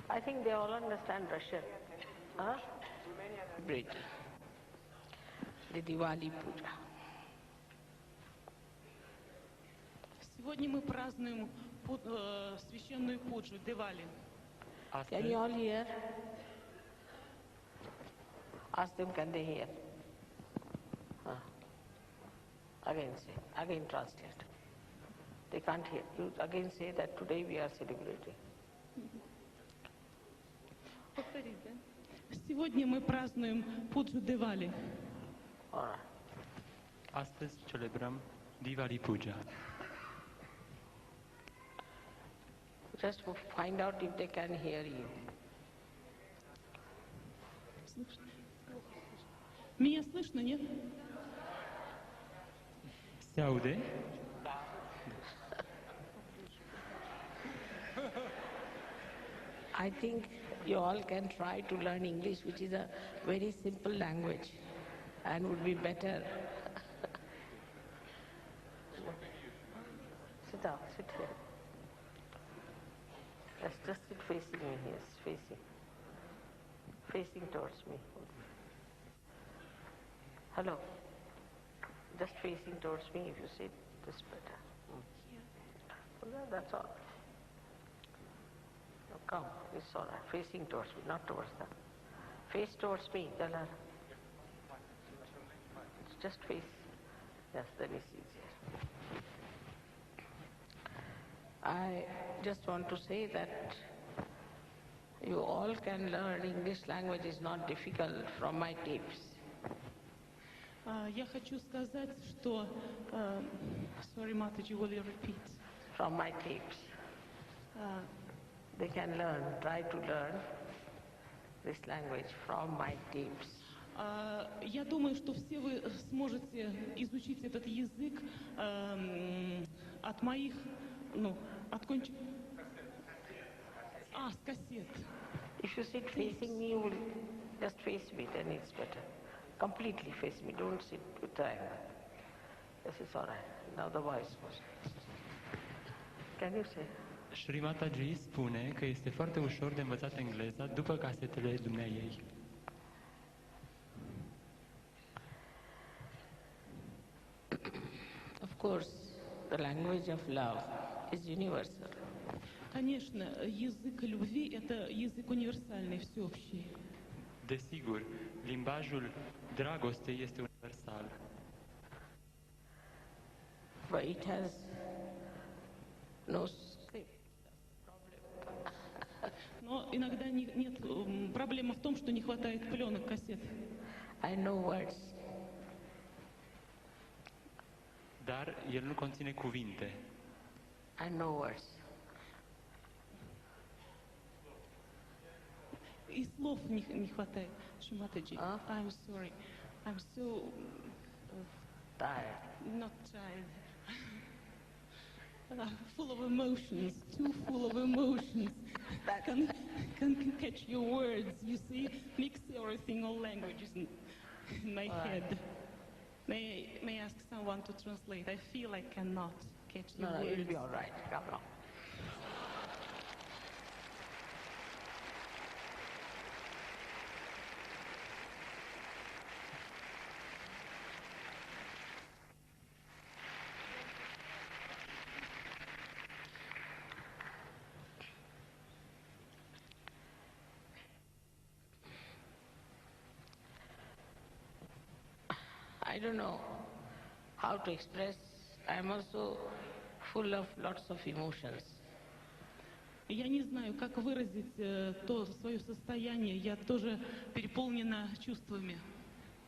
I think they all understand Russian. Huh? Great. The Diwali Puja. Сегодня мы празднуем священную пуджу, Дивали. Can you all hear? Ask them, can they hear? Again say, again translate. They can't hear. You again say that today we are celebrating. Повторить, да? Сегодня мы празднуем пуджу Дивали. All right. Astăzi celebrăm Diwali Puja. Just find out if they can hear you. Меня слышно, нет? Se aude? I think you all can try to learn English, which is a very simple language and would be better. Sit down, sit here. Let's just sit facing me, yes, facing towards me. Hello. Just facing towards me, if you sit, this better. Well, that's all. Now come, it's all right. Facing towards me, not towards them. Face towards me, tell her. It's just face. Yes, then it's easier. I just want to say that you all can learn English language is not difficult from my tapes. Я хочу сказать, что... Sorry, Mataji, will you repeat? From my tapes. They can learn, try to learn this language from my tapes. Я думаю, что все вы сможете изучить этот язык от моих, от кончик... с кассет. If you sit facing me, you will just face me, then it's better. Completely face me, don't sit with triangle. This is all right. Now the voice was. Can you say? Shri Mataji spune că este foarte ușor de învățat engleza după casetele dumneaei. Of course, the language of love is universal. Конечно, язык любви – это язык универсальный, всеобщий. Desigur, limbajul dragostei este universal. But it has no script. Но иногда нет, проблема в том, что не хватает пленок, кассет. I know words. Dar el nu conține cuvinte. I know words. И слов не хватает. Шиматаджи, I'm sorry. I'm so... Tired. Not tired. Full of emotions, too full of emotions. Can catch your words, you see? Mix everything, all languages in my head. May I ask someone to translate? I feel I cannot catch the words. No, it'll be all right. Come on. I don't know how to express. I'm also full of lots of emotions. Я не знаю, как выразить то свое состояние. Я тоже переполнена чувствами.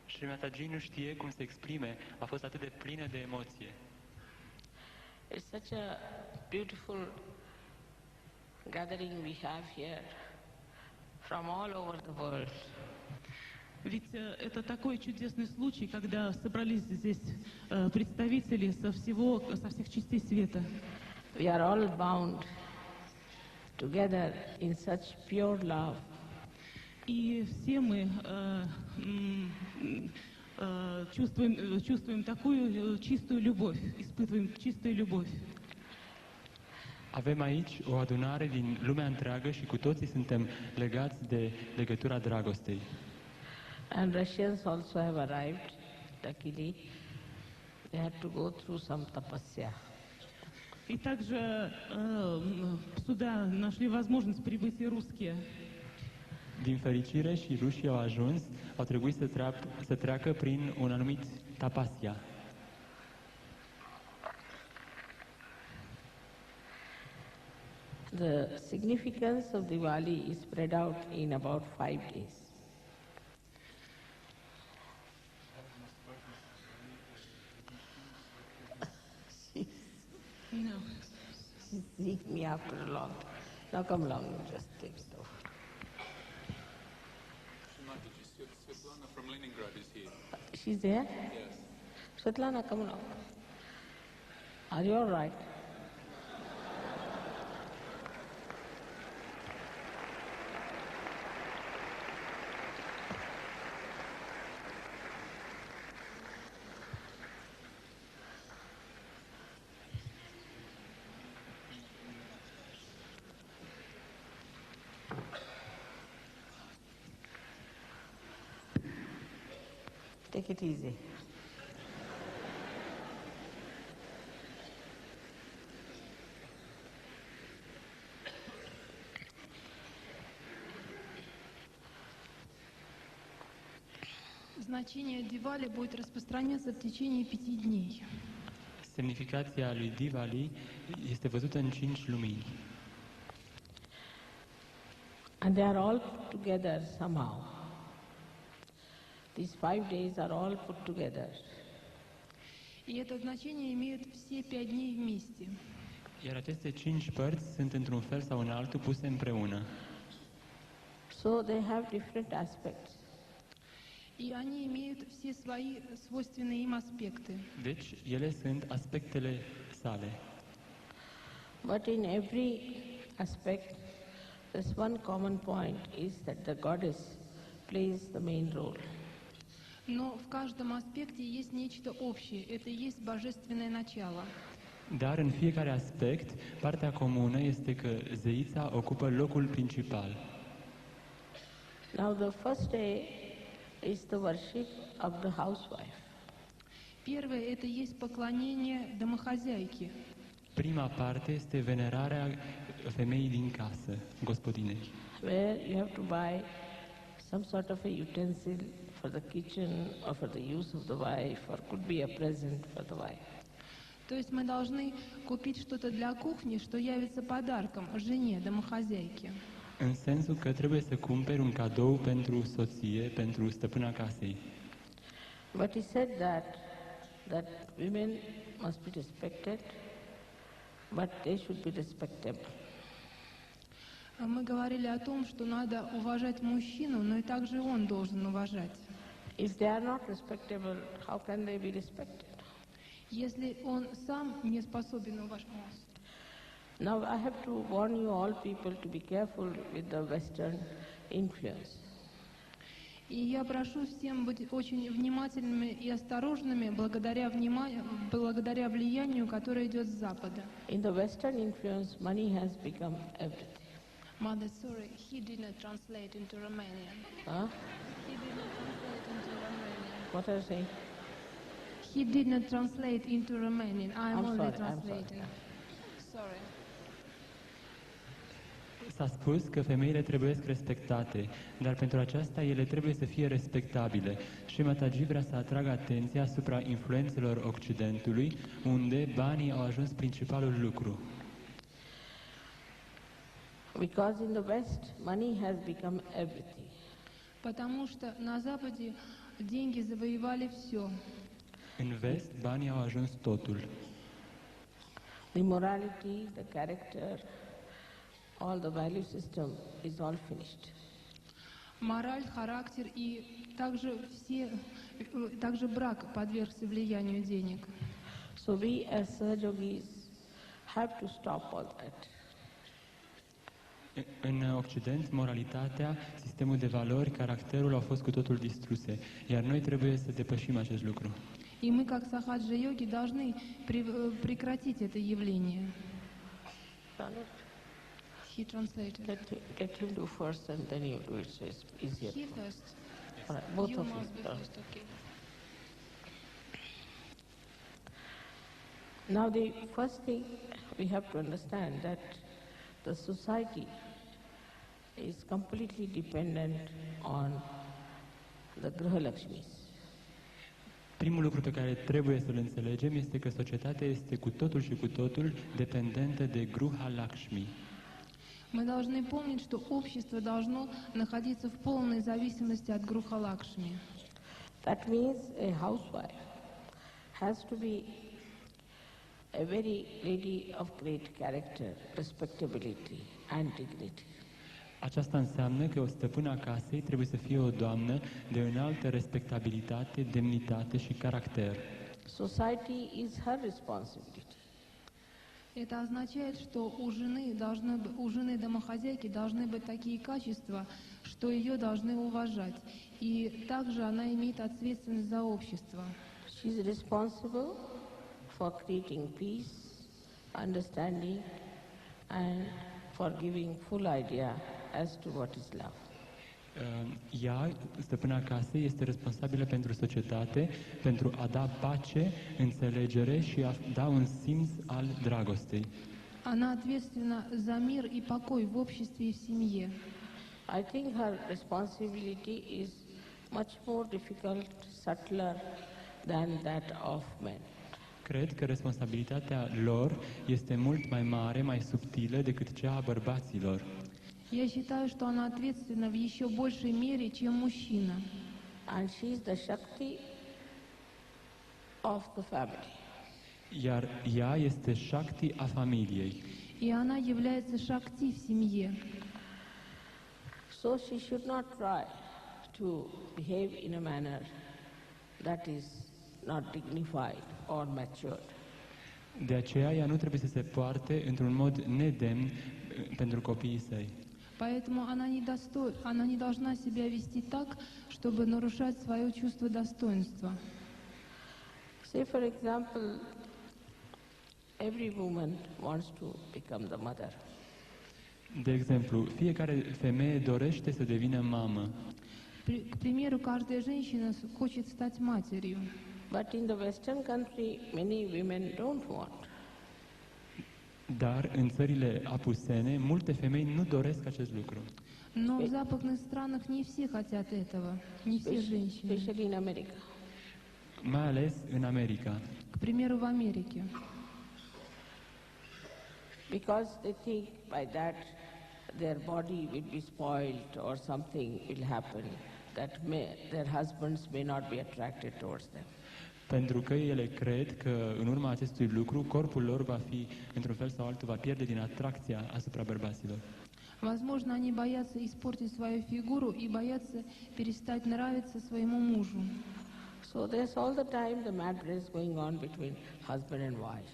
Shri Mataji nu știe cum să exprime. A fost atât de plină de emoție. It's such a beautiful gathering we have here from all over the world. Ведь это такой чудесный случай, когда собрались здесь представители со всех частей света. We are all bound together in such pure love. И все мы чувствуем такую чистую любовь, испытываем чистую любовь. Avem aici o adunare din lumea întreagă și cu toții suntem legați de legătura dragostei. And Russians also have arrived, luckily. They had to go through some tapasya. И также сюда нашли возможность прибыть и русские. Din fericire și rușii au ajuns, au trebuit să treacă prin un anumit tapasya. The significance of Diwali is spread out in about 5 days. No. She's seeing me after a long time. Now come along, just take it over. Mataji, Svetlana from Leningrad is here. She's there? Yes. Svetlana, come along. Are you all right? Take it easy. Значение Дивали будет распространяться в течение 5 дней. Semnificația lui Diwali este văzută în 5 lumini. And they are all put together somehow. These 5 days are all put together. И это значение имеют все 5 дней вместе. Iar aceste 5 părți sunt într-un fel sau în altul puse împreună. So they have different aspects. И они имеют все свои свойственные им аспекты. Deci, ele sunt aspectele sale. But in every aspect, there's one common point, is that the goddess plays the main role. Но в каждом аспекте есть нечто общее. Это и есть божественное начало. Dar în fiecare aspect, partea comună este că zeița ocupă locul principal. Now the first day is the worship of the housewife. Первое – это есть поклонение домохозяйки. Prima parte este venerarea femeii din casă, gospodinei, Where you have to buy some sort of a utensil for the kitchen or for the use of the wife, or could be a present for the wife. То есть мы должны купить что-то для кухни, что явится подарком жене, домохозяйке. în sensul că trebuie să cumperi un cadou pentru soție, pentru stăpâna casei. But he said that women must be respected, but they should be respectable. Мы говорили о том, что надо уважать мужчину, но и также он должен уважать. If they are not respectable, how can they be respected? Если он сам не способен уважать. Now I have to warn you all people to be careful with the Western influence. И я прошу всем быть очень внимательными и осторожными благодаря влиянию, которое идет с Запада. In the Western influence, money has become everything. Mother, sorry, he did not translate into Romanian. Huh? He did not translate into Romanian. What are you saying? He did not translate into Romanian. I'm I'm only sorry, I'm translating. Sorry. S-a spus că femeile trebuie respectate, dar pentru aceasta ele trebuie să fie respectabile. Și Mataji vrea să atragă atenția asupra influențelor Occidentului, unde banii au ajuns principalul lucru. Because in the West, money has become everything. Потому что на Западе деньги завоевали все. În vest, banii au ajuns totul. The morality, the character, all the value system is all finished. Мораль, характер и также брак подвергся влиянию денег. So we as Sahajogis have to stop all that. În Occident, moralitatea, sistemul de valori, caracterul au fost cu totul distruse, iar noi trebuie să depășim acest lucru. И мы, как сахаджа-йоги, должны прекратить это явление. Done it? He translated. Let him do first and then you do it, so it's easier. He first. All right, both You of you. must be All right. first, okay. Now the first thing we have to understand that the society is completely dependent on the Griha Lakshmis. Primul lucru pe care trebuie să-l înțelegem este că societatea este cu totul și cu totul dependentă de Gruha Lakshmi. Мы должны помнить, что общество должно находиться в полной зависимости от Груха Лакшми. That means a housewife has to be a very lady of great character, respectability and dignity. Aceasta înseamnă că o stăpână a casei trebuie să fie o doamnă de înaltă respectabilitate, demnitate și caracter. Society is her responsibility. Это означает, что у жены домохозяйки должны быть такие качества, что ее должны уважать. И также она имеет ответственность за общество. She is responsible for creating peace, understanding, and for giving full idea as to what is love. Ea, stăpâna casei, este responsabilă pentru societate, pentru a da pace, înțelegere și a da un simț al dragostei. Она ответственна за мир и покой в обществе и в семье. I think her responsibility is much more difficult, subtler than that of men. Cred că responsabilitatea lor este mult mai mare, mai subtilă decât cea a bărbaților. Я считаю, что она ответственна в еще большей мере, чем мужчина. And she is the Shakti of the family. Iar ea este Shakti a familiei. И она является шакти в семье. So she should not try to behave in a manner that is not dignified or matured. De aceea ea nu trebuie să se poarte într-un mod nedemn pentru copiii săi. Поэтому она не должна себя вести так, чтобы нарушать свое чувство достоинства. Say, for example, every woman wants to become the mother. De exemplu, fiecare femeie dorește să devină mamă. К примеру, каждая женщина хочет стать матерью. But in the Western country, many women don't want. Dar în țările apusene, multe femei nu doresc acest lucru. Но в западных странах не все хотят этого, не все женщины. Especially in America. Mai ales în America. К примеру, в Америке. Because they think by that their body will be spoiled or something will happen that their husbands may not be attracted towards them. Pentru că ele cred că în urma acestui lucru, corpul lor va fi, într-un fel sau altul, va pierde din atracția asupra bărbaților. Возможно, они боятся испортить свою фигуру и боятся перестать нравиться своему мужу. So there's all the time the mad race going on between husband and wife.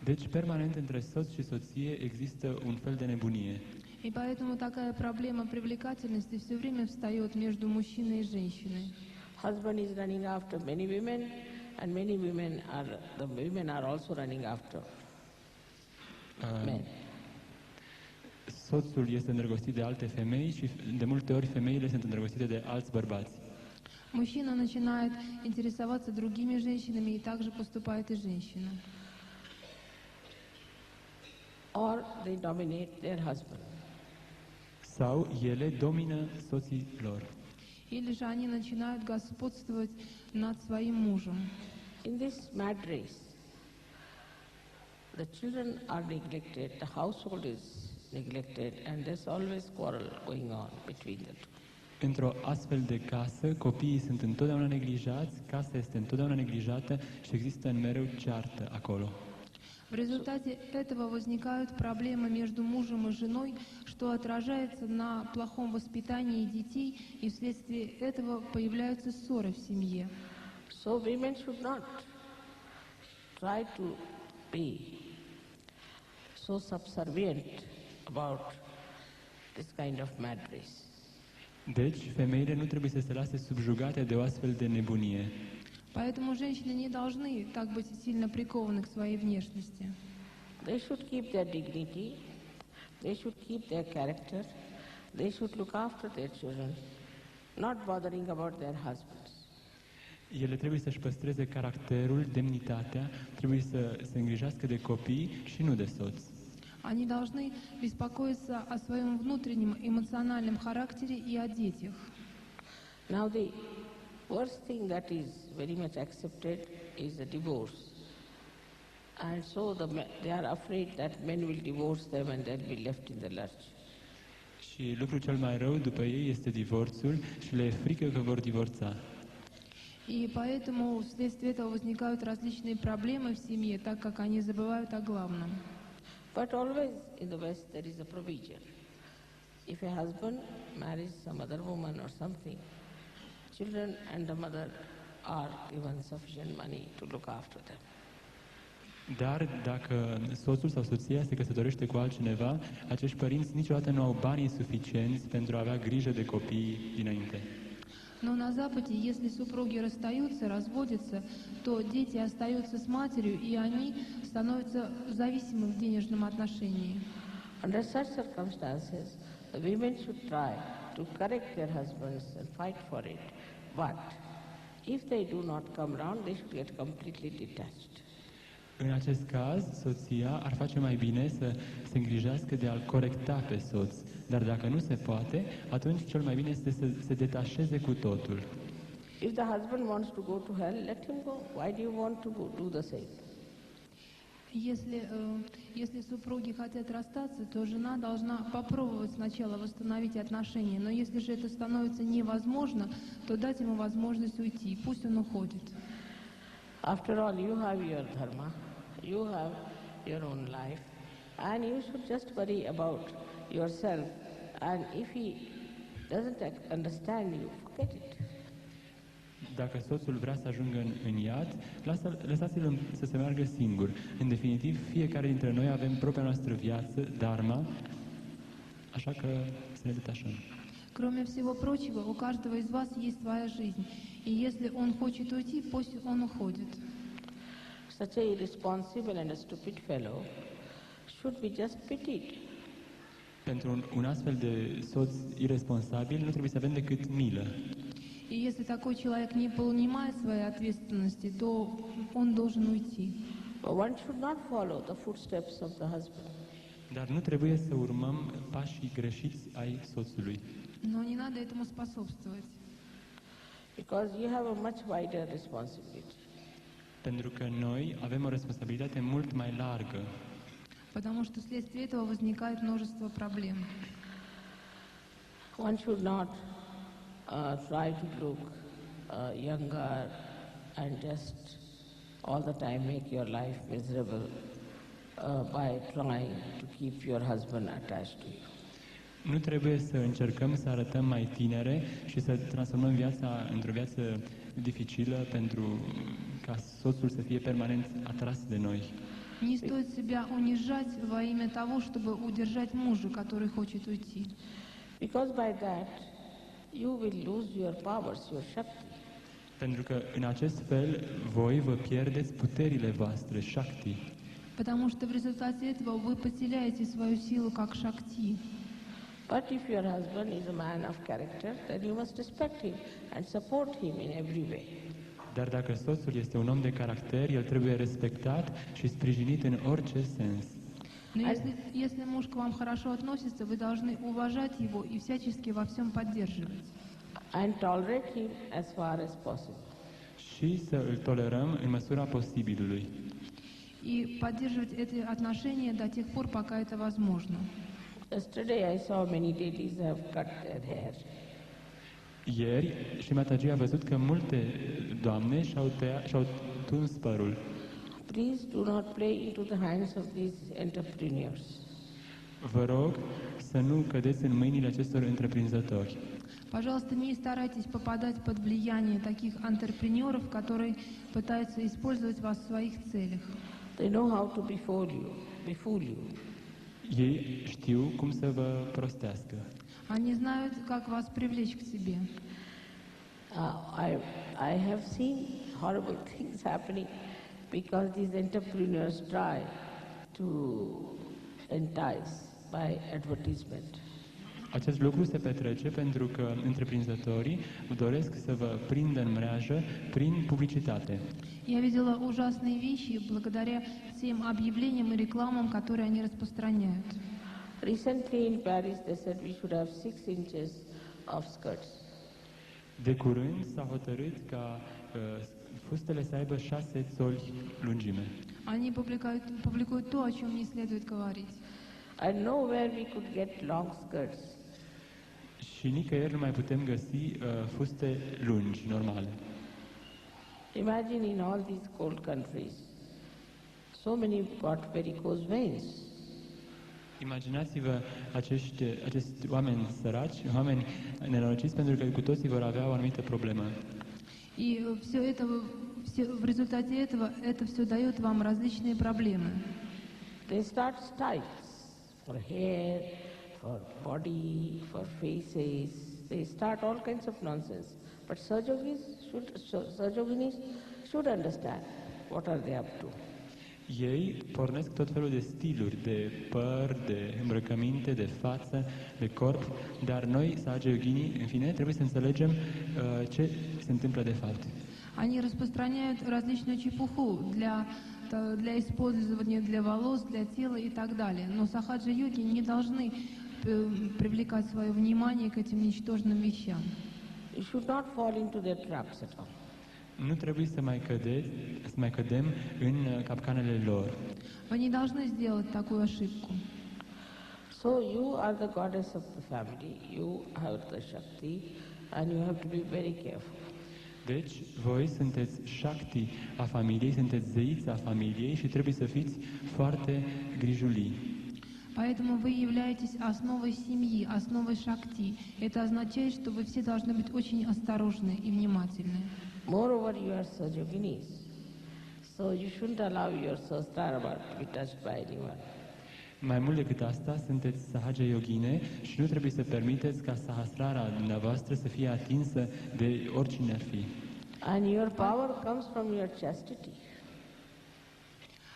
Deci, permanent între soț și soție există un fel de nebunie. И поэтому такая проблема привлекательности все время встает между мужчиной и женщиной. Husband is running after many women and many women are also running after men. Soțul este îndrăgostit de alte femei și de multe ori femeile sunt îndrăgostite de alți bărbați. Мужчина начинает интересоваться другими женщинами, и также поступает и женщина. Or they dominate their husband. Sau ele domină soții lor. Или же они начинают господствовать над своим мужем. In this mad race, the children are neglected, the household is neglected, and there's always quarrel going on between the two. Într-o astfel de casă, copiii sunt întotdeauna neglijați, casa este întotdeauna neglijată și există în mereu ceartă acolo. В результате этого возникают проблемы между мужем и женой, что отражается на плохом воспитании детей, и вследствие этого появляются ссоры в семье. So women should not try to be so subservient about this kind of mad race. Deci, femeile nu trebuie să se lase subjugate de o astfel de nebunie. Поэтому женщины не должны так быть сильно прикованы к своей внешности. They should keep their dignity, they should keep their character, they should look after their children, not bothering about their husbands. Ele trebuie să-și păstreze caracterul, demnitatea, trebuie să se îngrijească de copii și nu de soț. Они должны беспокоиться о своем внутреннем эмоциональном характере и о детях. Now the worst thing that is very much accepted is the divorce. And so they are afraid that men will divorce them and they'll be left in the lurch. Și lucrul cel mai rău după ei este divorțul și le e frică că vor divorța. И поэтому вследствие этого возникают различные проблемы в семье, так как они забывают о главном. But always in the West there is a provision. If a husband marries some other woman or something, children and the mother are given sufficient money to look after them. Dar dacă soțul sau soția se căsătorește cu altcineva, acești părinți niciodată nu au banii suficienți pentru a avea grijă de copii dinainte. Но на Западе, если супруги расстаются, разводятся, то дети остаются с матерью, и они становятся зависимы в денежном отношении. Under such circumstances, the women should try to correct their husbands and fight for it. But if they do not come round, they should get completely detached. În acest caz, soția ar face mai bine să se îngrijească de a-l corecta pe soț, dar dacă nu se poate, atunci cel mai bine este să se detașeze cu totul. If the husband wants to go to hell, let him go. Why do you want to do the same? Если супруги хотят расстаться, то жена должна попробовать сначала восстановить отношения. Но если же это становится невозможно, то дать ему возможность уйти. Пусть он уходит. After all, you have your dharma, you have your own life, and you should just worry about yourself. And if he doesn't understand you, forget it. Dacă soțul vrea să ajungă în iad, lăsați-l să se meargă singur. În definitiv, fiecare dintre noi avem propria noastră viață, dharma, așa că să ne detașăm. Кроме всего прочего, у каждого из вас есть своя жизнь. И если он хочет uйти, пусть он уходит. Such a irresponsible and a stupid fellow should be just pitied. Pentru un astfel de soț irresponsabil nu trebuie să avem decât milă. И если такой человек не понимает своей ответственности, то он должен уйти. But one should not follow the footsteps of the husband. Dar nu trebuie să urmăm pașii greșiți ai soțului. Но не надо этому способствовать. Because you have a much wider responsibility. Pentru că noi avem o responsabilitate mult mai largă. Потому что вследствие этого возникает множество проблем. One should not try to look younger and just all the time make your life miserable by trying to keep your husband attached to you. Nu trebuie să încercăm să arătăm mai tinere și să transformăm viața într-o viață dificilă pentru ca soțul să fie permanent atras de noi. Не стоит себя унижать во имя того, чтобы удержать мужа, который хочет уйти. Because by that you will lose your powers, your shakti. Pentru că în acest fel voi vă pierdeți puterile voastre, shakti. Потому что в результате этого вы потеряете свою силу как шакти. But if your husband is a man of character, then you must respect him and support him in every way. Dar dacă soțul este un om de caracter, el trebuie respectat și sprijinit în orice sens. Но если муж к вам хорошо относится, вы должны уважать его и всячески во всем поддерживать. And tolerate him as far as possible. Și să îl tolerăm în măsura posibilului. И поддерживать эти отношения до тех пор, пока это возможно. Yesterday I saw many ladies have cut their hair. Ieri, și Mataji a văzut că multe doamne și-au tuns părul. Please do not play into the hands of these entrepreneurs. Vă rog să nu cădeți în mâinile acestor întreprinzători. Пожалуйста, не старайтесь попадать под влияние таких антрепренеров, которые пытаются использовать вас в своих целях. They know how to befool you. Ei știu cum să vă prostească. Они знают, как вас привлечь к себе. I have seen horrible things happening because these entrepreneurs try to entice by advertisement. Acest lucru se petrece pentru că întreprinzătorii doresc să vă prindă în mreajă prin publicitate. Я видела ужасные вещи благодаря тем объявлениям и рекламам, которые они распространяют. Recently in Paris they said we should have 6 inches of skirts. De curând s-a hotărât ca fustele să aibă 6 țoli lungime. Они публикуют то, о чем не следует говорить. I know where we could get long skirts. Și nicăieri nu mai putem găsi fuste lungi, normale. Imagine in all these cold countries, so many got varicose veins. Imaginați-vă acești oameni săraci, oameni nenorociți, pentru că cu toții vor avea o anumită problemă. И в результате этого, это все дает вам различные проблемы. They start styles for hair, for body, for faces. They start all kinds of nonsense. But surgeons should understand what are they up to. Ei pornesc tot felul de stiluri, de păr, de îmbrăcăminte, de față, de corp, dar noi, sahaja-yoginii, în fine, trebuie să înțelegem ce se întâmplă de fapt. Они распространяют различную чепуху для использования для волос, для тела и так далее. Но сахаджа-йоги не должны привлекать свое внимание к этим ничтожным вещам. You should not fall into their traps at all. Nu trebuie să mai cădem în capcanele lor. Вы не должны сделать такую ошибку. So you are the goddess of the family, you have the Shakti, and you have to be very careful. Deci, voi sunteți Shakti a familiei, sunteți zeița familiei și trebuie să fiți foarte grijulii. Поэтому вы являетесь основой семьи, основой шакти. Это означает, что вы все должны быть очень осторожны и внимательны. Moreover, you are Sahaja-yoginis, so you shouldn't allow your Sahasrara to be touched by anyone. Mai mult decât asta, sunteți sahaja yogine și nu trebuie să permiteți ca sahasrara dumneavoastră să fie atinsă de oricine ar fi. And your power comes from your chastity.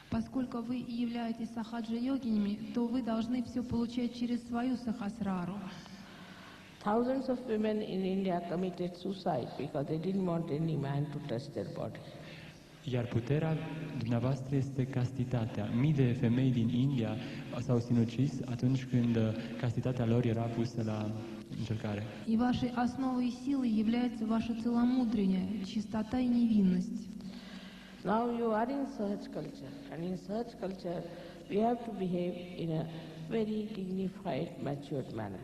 Поскольку вы являетесь сахаджа-йогинями, то вы должны все получать через свою сахасрару. Thousands of women in India committed suicide because they didn't want any man to touch their body. Iar puterea dumneavoastră este castitatea. Mii de femei din India s-au sinucis atunci când castitatea lor era pusă la încercare. И вашей основой и силой является ваше целомудрие, чистота и невинность. Now you are in Sahaj culture, and in Sahaj culture we have to behave in a very dignified, matured manner.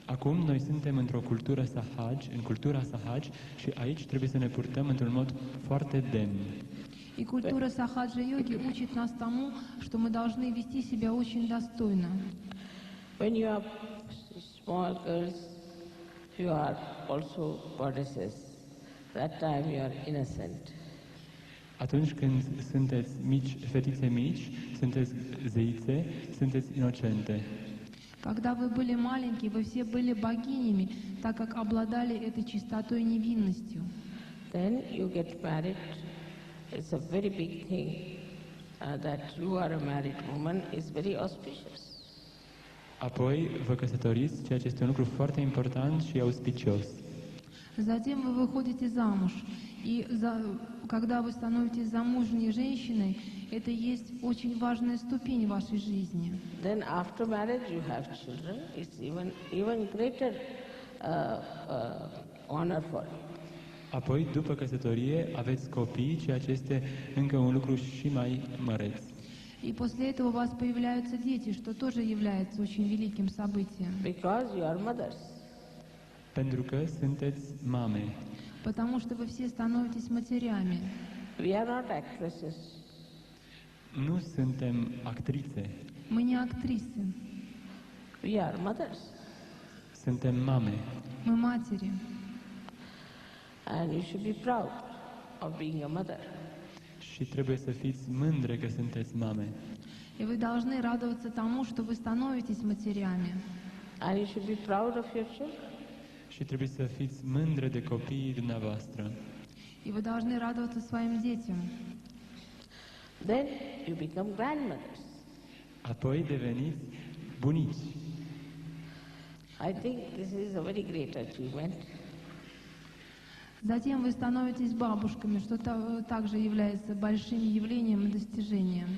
Acum noi suntem într-o cultură sahaj, în cultura sahaj, și aici trebuie să ne purtăm într-un mod foarte demn. И культура сахаджа-йоги учит нас тому, что мы должны вести себя очень достойно. When you are small girls, you are also goddesses. That time you are innocent. Atunci când sunteți mici, fetițe mici, sunteți zeițe, sunteți inocente. Когда вы были маленькие, вы все были богинями, так как обладали этой чистотой и невинностью. Then you get married. It's a very big thing that you are a married woman is very auspicious. Apoi vă căsătoriți, ceea ce este un lucru foarte important și auspicios. Затем вы выходите замуж. И когда вы становитесь замужней женщиной, это есть очень важная ступень в вашей жизни. Then after marriage you have children. It's even greater honor for you. Apoi, după căsătorie, aveți copii, ceea ce este încă un lucru și mai măreț. И после этого у вас появляются дети, что тоже является очень великим событием. Because you are mothers. Pentru că sunteți mame. Потому что вы все становитесь матерями. We are not actresses. Nu suntem actrițe. Мы не актрисы, We are mothers. Suntem mame. мы матери. And you should be proud of being a mother. Și trebuie să fiți mândre că sunteți mame. И вы должны радоваться тому, что вы становитесь матерями. And you should be proud of your children. Și trebuie să fiți mândre de copiii dumneavoastră. И вы должны радоваться своим детям. Then you become grandmothers. Apoi deveniți bunici. I think this is a very great achievement. Затем вы становитесь бабушками, что также является большим явлением и достижением.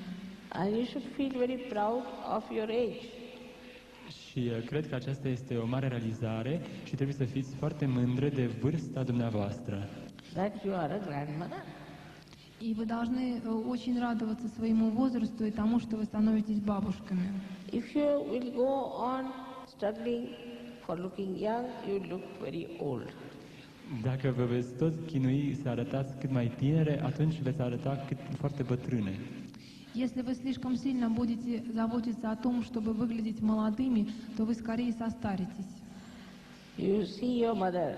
And you should feel very proud of your age. Și cred că aceasta este o mare realizare și trebuie să fiți foarte mândre de vârsta dumneavoastră. That you are a grandmother. И вы должны очень радоваться своему возрасту и тому, что вы становитесь бабушками. If you will go on struggling for looking young, you look very old. Dacă vă veți tot chinui să arătați cât mai tinere, atunci veți arăta foarte bătrâne. Если вы слишком сильно будете заботиться о том, чтобы выглядеть молодыми, то вы скорее состаритесь. You see your mother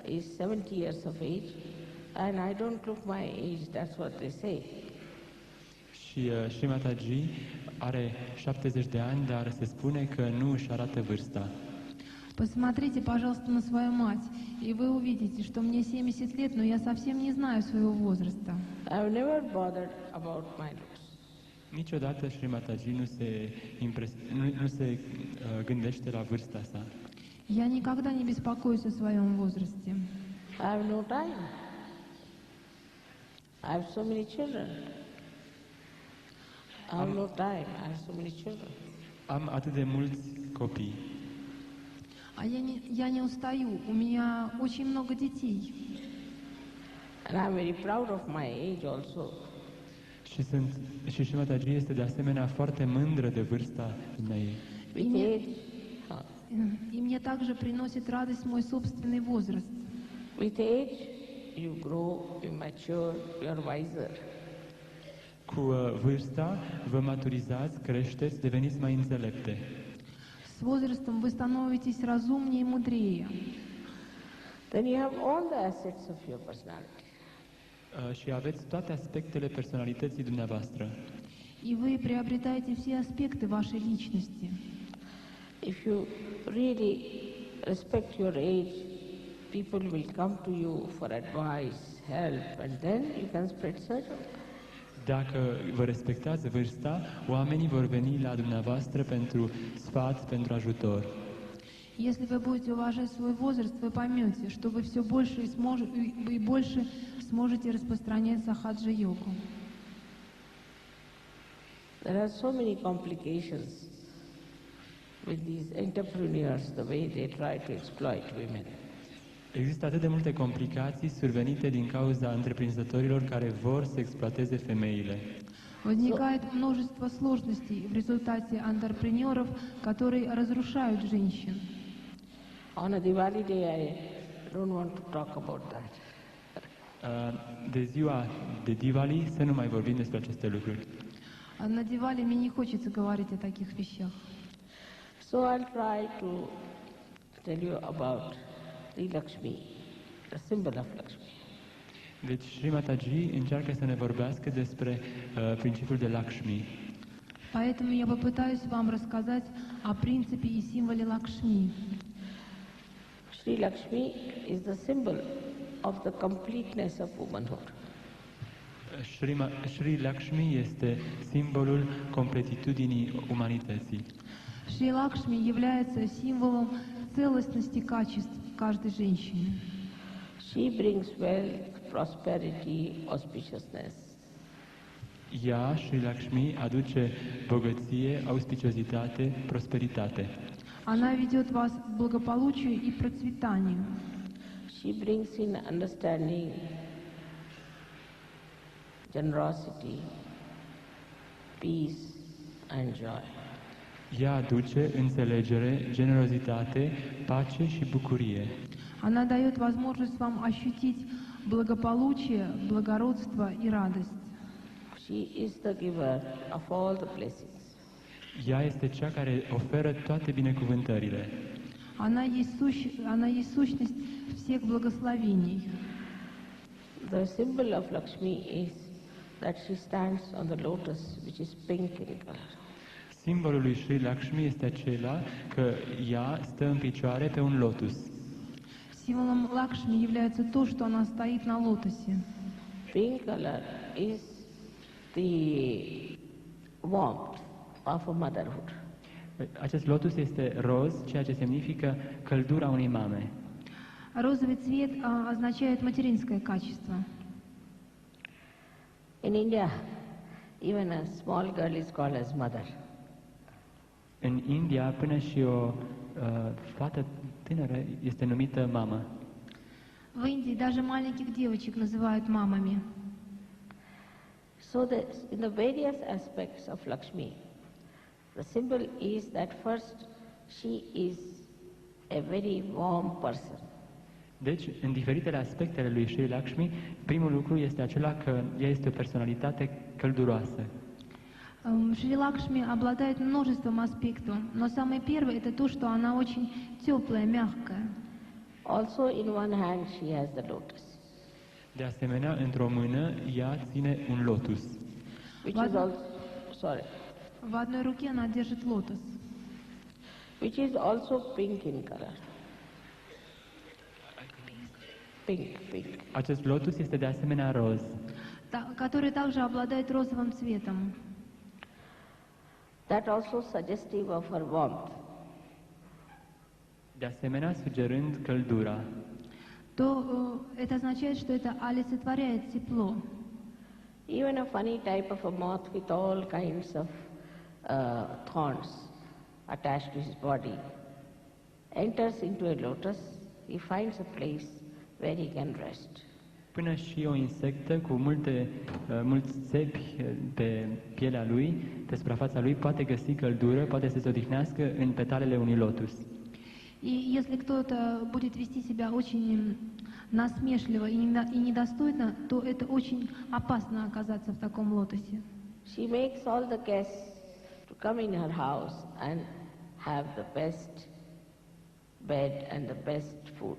is 70 years of age, and I don't look my age, that's what they say. Și Shri Mataji are 70 de ani, dar se spune că nu își arată vârsta. Посмотрите, пожалуйста, на свою мать, и вы увидите, что мне 70 лет, но я совсем не знаю своего возраста. I've never bothered about my looks. Niciodată Shri Mataji nu se gândește la vârsta sa. Я никогда не беспокоюсь о своем возрасте. I have no time. I have so many children. I have no time. I have so many children. Am atât de mulți copii. А я не устаю, у меня очень много детей. And I'm very proud of my age also. Și Shri Mataji este de asemenea foarte mândră de vârsta ei. With age, И мне также приносит радость мой собственный возраст. with age, you grow, you mature, you are wiser. Cu vârsta vă maturizați, creșteți, deveniți mai înțelepte. С возрастом вы становитесь разумнее и мудрее. Then you have all the assets of your personality. Și aveți toate aspectele personalității dumneavoastră. И вы приобретаете все аспекты вашей личности. If you really respect your age, people will come to you for advice, help, and then you can spread sadhana. Dacă vă respectați vârsta, oamenii vor veni la dumneavoastră pentru sfat, pentru ajutor. Если вы будете уважать свой возраст, вы поймете, что вы все больше и больше сможете распространять сахаджа-йогу. There are so many complications with these entrepreneurs, the way they try to exploit women. Există atât de multe complicații survenite din cauza întreprinzătorilor care vor să exploateze femeile. Возникает множество сложностей в результате антрепренеров, которые разрушают женщин. On a Diwali day, I don't want to talk about that. De ziua de Diwali să nu mai vorbim despre aceste lucruri. А на Дивале мне не хочется говорить о таких вещах. So I'll try to tell you about the Lakshmi, the symbol of Lakshmi. Deci Shri Mataji încearcă să ne vorbească despre principiul de Lakshmi. Поэтому я попытаюсь вам рассказать о принципе и символе Лакшми. Sri Lakshmi is the symbol of the completeness of womanhood. Shri Lakshmi este simbolul completitudinii umanității. Шри Лакшми является символом целостности качеств каждой женщины. She brings wealth, prosperity, auspiciousness. Ea, Shri Lakshmi, aduce bogăție, auspiciozitate, prosperitate. Она ведет вас к благополучию и процветанию. She brings in understanding, generosity, peace and joy. Ea aduce înțelegere, generozitate, pace și bucurie. Она дает возможность вам ощутить благополучие, благородство и радость. She is the giver of all the blessings. Ea este cea care oferă toate binecuvântările. Она есть сущность всех благословений. The symbol of Lakshmi is that she stands on the lotus, which is pink in color. Simbolul lui Sri Lakshmi este acela că ea stă în picioare pe un lotus. Символом Лакшми является то, что она стоит на лотосе. Pink color is the warmth of a motherhood. Acest lotus este roz, ceea ce semnifică căldura unei mame. Розовый цвет означает материнское качество. In India, even a small girl is called as mother. În India, până și o fată tânără este numită mamă. В Индии даже маленьких девочек называют мамами. So in the various aspects of Lakshmi, the symbol is that first she is a very warm person. Deci, în diferitele aspecte ale lui Sri Lakshmi, primul lucru este acela că ea este o personalitate călduroasă. Шри Лакшми обладает множеством аспектов, но самое первое это то, что она очень теплая, мягкая. Also in one hand she has the lotus, De asemenea, într-o mână, ea ține un lotus, which What? is also, sorry, В одной руке она держит лотос, which is also pink in color. Pink. Acest lotus este de asemenea roz, который также обладает розовым цветом. That also suggestive of her warmth. de asemenea sugerând căldura. Это означает, что это олицетворяет тепло. Even a funny type of a moth with all kinds of thorns attached to his body enters into a lotus, he finds a place where he can rest. Până și o insectă cu mulți țepi pe pielea lui, pe suprafața lui, poate găsi căldură, poate să se odihnească în petalele unui lotus. И если кто-то будет вести себя очень насмешливо и недостойно, то это очень опасно оказаться в таком лотосе. She makes all the guests to come in her house and have the best bed and the best food.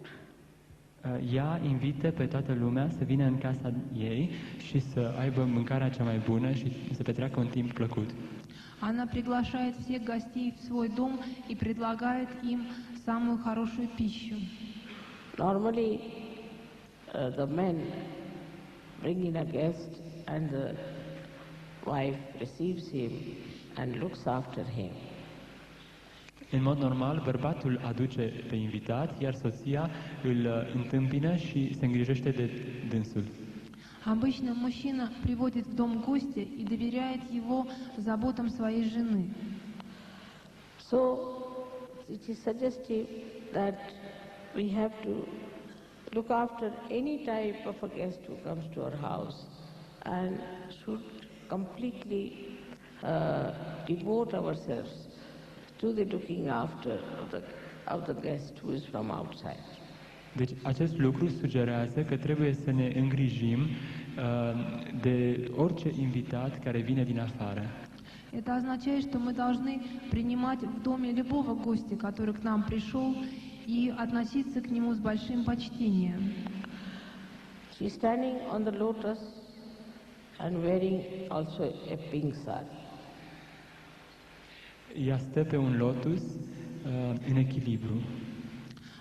Ea invită pe toată lumea să vină în casa ei și să aibă mâncarea cea mai bună și să petreacă un timp plăcut. Она приглашает всех гостей в свой дом и предлагает им самую хорошую пищу. Normally, the men bring in a guest and the wife receives him and looks after him. În mod normal, bărbatul aduce pe invitat, iar soția îl întâmpină și se îngrijește de dânsul. Обычно мужчина приводит в дом гостя и доверяет его заботам своей жены. So, it is suggestive that we have to look after any type of a guest who comes to our house and should completely devote ourselves to the looking after of the guest who is from outside. Deci acest lucru sugerează că trebuie să ne îngrijim de orice invitat care vine din afară. Это означает, что мы должны принимать в доме любого гостя, который к нам пришел, и относиться к нему с большим почтением. She is standing on the lotus and wearing also a pink sari. Ea stă pe un lotus în echilibru.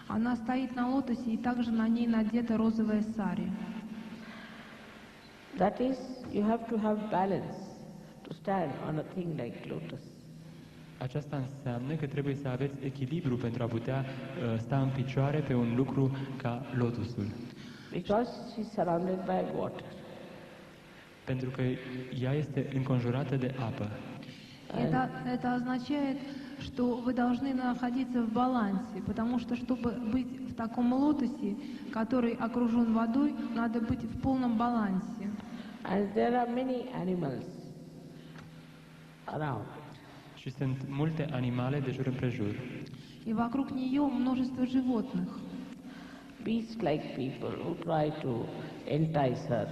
Она стоит на лотосе, и также на ней надета розовая сари. That is, you have to have balance to stand on a thing like lotus. Aceasta înseamnă că trebuie să aveți echilibru pentru a putea sta în picioare pe un lucru ca lotusul. Because she's surrounded by water. Pentru că ea este înconjurată de apă. Это означает, что вы должны находиться в балансе, потому что, чтобы быть в таком лотосе, который окружен водой, надо быть в полном балансе. And there are many animals around. Și sunt multe animale de jur împrejur. И вокруг нее множество животных. Beasts like people who try to entice her.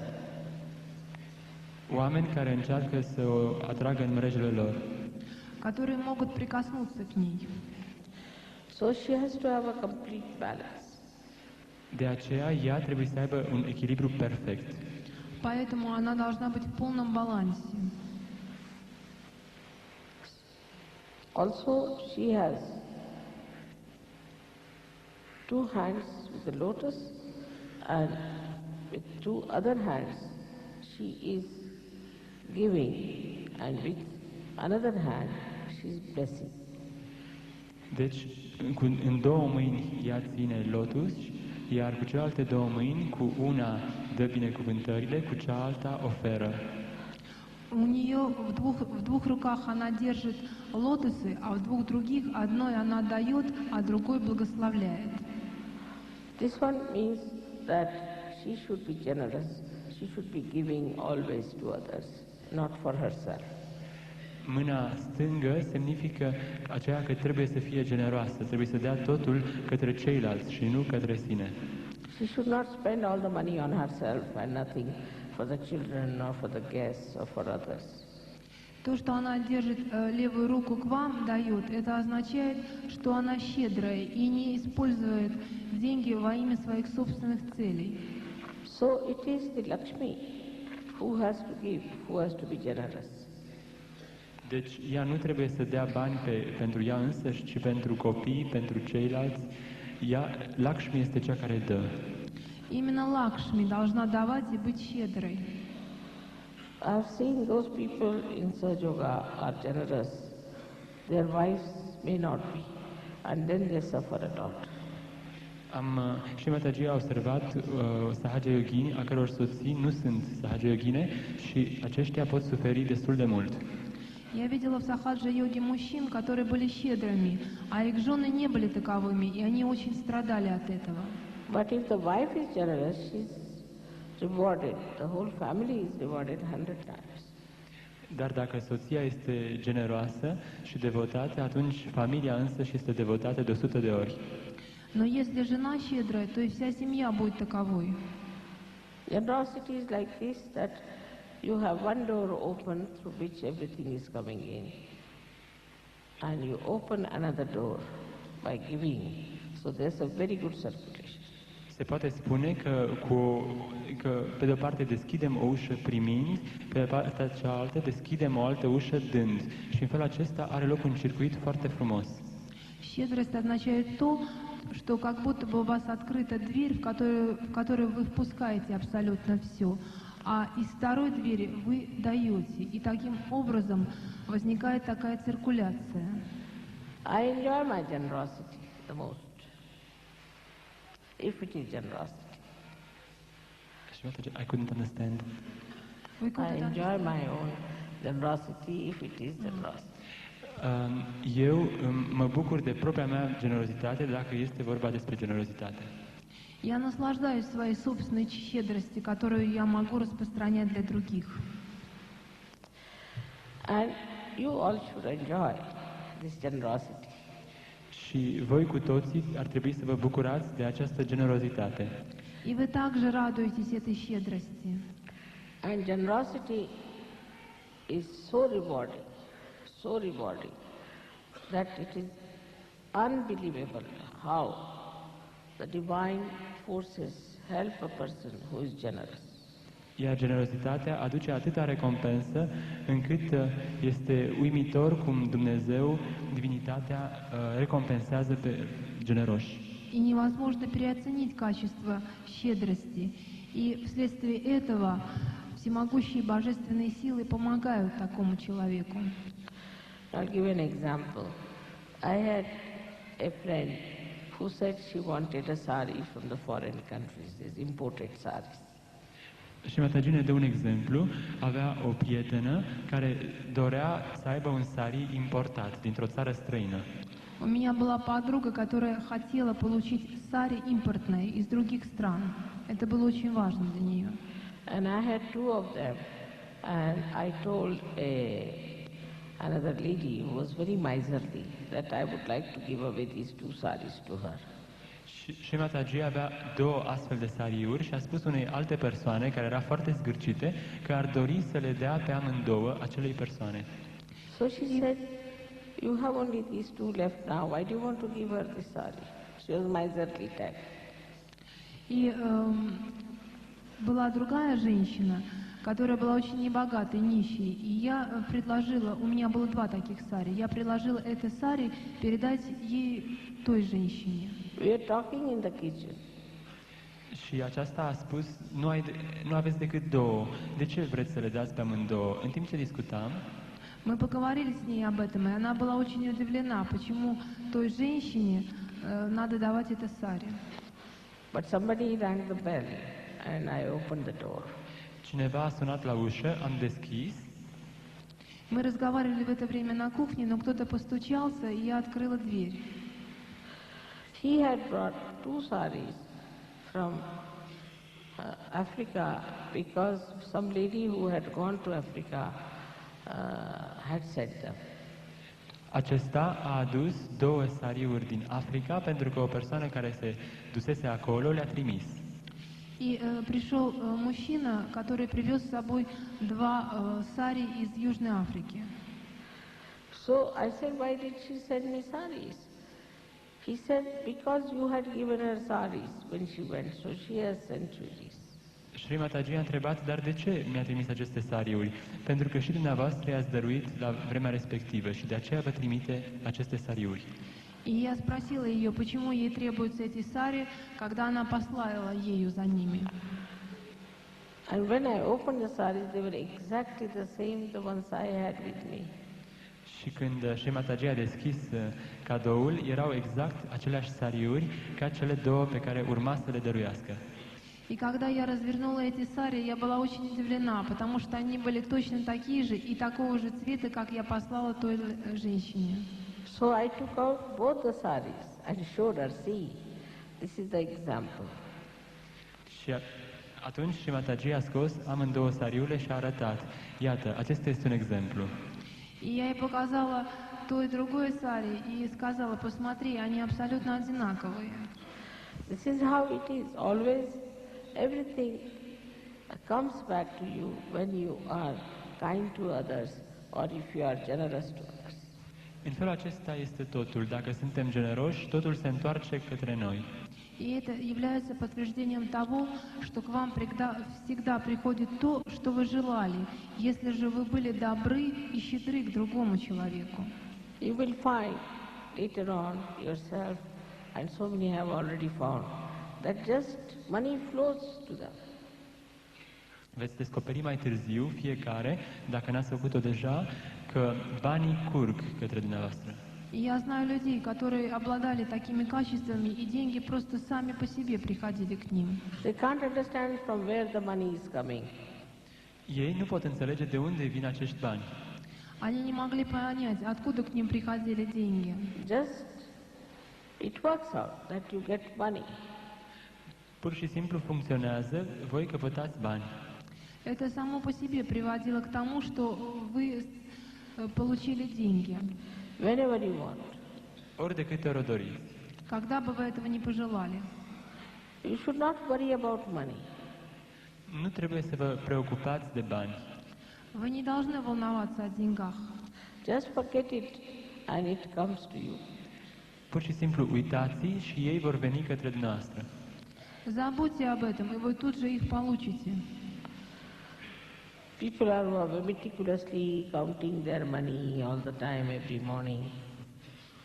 Oameni care încearcă să o atragă în mrejele lor. Которые могут прикоснуться к ней. So she has to have a complete balance. De aceea, ea trebuie să aibă un echilibru perfect. Поэтому она должна быть в полном балансе. Also, she has two hands with the lotus, and with two other hands she is giving, and with another hand she is blessing. Deci, în două mâini ea ține lotus, iar cu celelalte două mâini, cu una dă binecuvântările, cu cealaltă oferă. У нее в двух руках она держит лотосы, а в двух других одной она дает, а другой благословляет. This one means that she should be generous, she should be giving always to others, not for herself. Mâna stângă semnifică aceea că trebuie să fie generoasă, trebuie să dea totul către ceilalți și nu către sine. She should not spend all the money on herself and nothing for the children or for the guests or for others. То, что она держит левую руку к вам, дает, это означает, что она щедрая и не использует деньги во имя своих собственных целей. So it is the Lakshmi who has to give, who has to be generous. Deci ea nu trebuie să dea bani pentru ea însăși, ci pentru copii, pentru ceilalți. Lakshmi este cea care dă. Именно Лакшми должна давать и быть щедрой. I've seen those people in Sahaja are generous. Their wives may not be, and then they suffer a lot. Și Mataji a observat Sahaja Yogini, a căror soții nu sunt Sahaja Yogine și aceștia pot suferi destul de mult. Я видела в сахаджа-йоге мужчин, которые были щедрыми, а их жены не были таковыми, и они очень страдали от этого. But if the wife is generous, she's rewarded. The whole family is rewarded 100 times. Dar dacă soția este generoasă și devotată, atunci familia însă și este devotată de 100 de ori. Но если жена щедрая, то и вся семья будет таковой. Generosity is like this, that you have one door open through which everything is coming in, and you open another door by giving. So there's a very good circulation. Se poate spune că pe de o parte deschidem o ușă primind, pe de partea cealaltă deschidem o altă ușă dând. Și în felul acesta are loc un circuit foarte frumos. Щедрость означает то, что как будто бы у вас открыта дверь, в которую вы впускаете абсолютно все, а из второй двери вы даете. И таким образом возникает такая циркуляция. I enjoy my generosity the most, if it is generosity. I couldn't understand. I enjoy my own generosity if it is generosity. Eu mă bucur de propria mea generozitate dacă este vorba despre generozitate. Я наслаждаюсь своей собственной щедрости, которую я могу распространять для других. And you all should enjoy this generosity. Și voi cu toții ar trebui să vă bucurați de această generozitate. И вы также радуетесь этой щедрости. And generosity is so rewarding, that it is unbelievable how the divine forces help a person who is generous. Iar generozitatea aduce atâta recompensă încât este uimitor cum Dumnezeu, divinitatea, recompensează pe generoși. И невозможно переоценить качество щедрости. И вследствие этого всемогущие божественные силы помогают такому человеку. I'll give an example. I had a friend who said she wanted a sari from the foreign countries, these imported saris. Și Mataji ne dă un exemplu. Avea o prietenă care dorea să aibă un sari importat dintr-o țară străină. У меня была подруга, которая хотела получить сари импортные из других стран. Это было очень важно для нее. And I had two of them, and I told another lady who was very miserly that I would like to give away these two saris to her. Și Mataji avea două astfel de sariuri și a spus unei alte persoane care era foarte zgârcite că ar dori să le dea pe amândouă acelei persoane. So she said, you have only these two left now, why do you want to give her this sari? She was miserly type. И была другая женщина, которая была очень небогатой, нищей. И я предложила, у меня было 2 таких сари, я предложила это сари передать ей той женщине. We are talking in the kitchen. Și aceasta a spus, nu aveți decât 2, de ce vreți să le dați pe amândouă? În timp ce discutam, Мы поговорили с ней об этом, и она была очень удивлена, почему той женщине надо давать это сари. But somebody rang the bell and I opened the door. cineva a sunat la ușă, am deschis Мы разговаривали в это время на кухне, но кто-то постучался, и я открыла дверь. He had brought 2 saris from Africa because some lady who had gone to Africa had sent them. Acesta a adus 2 sariuri din Africa pentru că o persoană care se dusese acolo le-a trimis. И пришел мужчина, который привез с собой 2 сари из Южной Африки. So I said, why did she send me saris? He said, because you had given her saris when she went, so she has sent you these. Shri Mataji a întrebat, dar de ce mi-a trimis aceste sariuri? Pentru că și dumneavoastră i-ați dăruit la vremea respectivă și de aceea vă trimite aceste sariuri. И я спросила ее, почему ей требуются эти сари, когда она послала ею за ними. And when I opened the saris, they were exactly the same, the ones I had with me. Și când Shri Mataji a deschis cadoul, erau exact aceleași sariuri ca cele 2 pe care urma să le dăruiască. И когда я развернула эти сари, я была очень удивлена, потому что они были точно такие же и такого же цвета, как я послала той женщине. So I took out both the saris and showed her, see, this is the example. Și atunci Shri Mataji a scos amândouă sariurile și a arătat. Iată, acesta este un exemplu. И я ей показала то и другое сари и сказала, посмотри, они абсолютно одинаковые. This is how it is. Always everything comes back to you when you are kind to others or if you are generous to others. În felul acesta este totul. Dacă suntem generoși, totul se întoarce către noi. И это является подтверждением того, что к вам всегда приходит то, что вы желали, если же вы были добры и щедры к другому человеку. You will find later on yourself, and so many have already found, that just money flows to them. Veți descoperi mai târziu, fiecare, dacă n-ați făcut-o deja, că banii curg către dumneavoastră. И я знаю людей, которые обладали такими качествами, и деньги просто сами по себе приходили к ним. They can't understand from where the money is coming. Ei nu pot înțelege de unde vin acești bani. Они не могли понять, откуда к ним приходили деньги. Just it works out that you get money. Pur și simplu funcționează, voi căpătați bani. Это само по себе приводило к тому, что вы получили деньги, Whenever you want. Ori de câte ori o doriți. когда бы вы этого не пожелали. You should not worry about money. Nu trebuie să vă preocupați de bani. Вы не должны волноваться о деньгах. Just forget it and it comes to you. Pur și simplu uitați și ei vor veni către dumneavoastră. Забудьте об этом, и вы тут же их получите. People are meticulously counting their money all the time, every morning.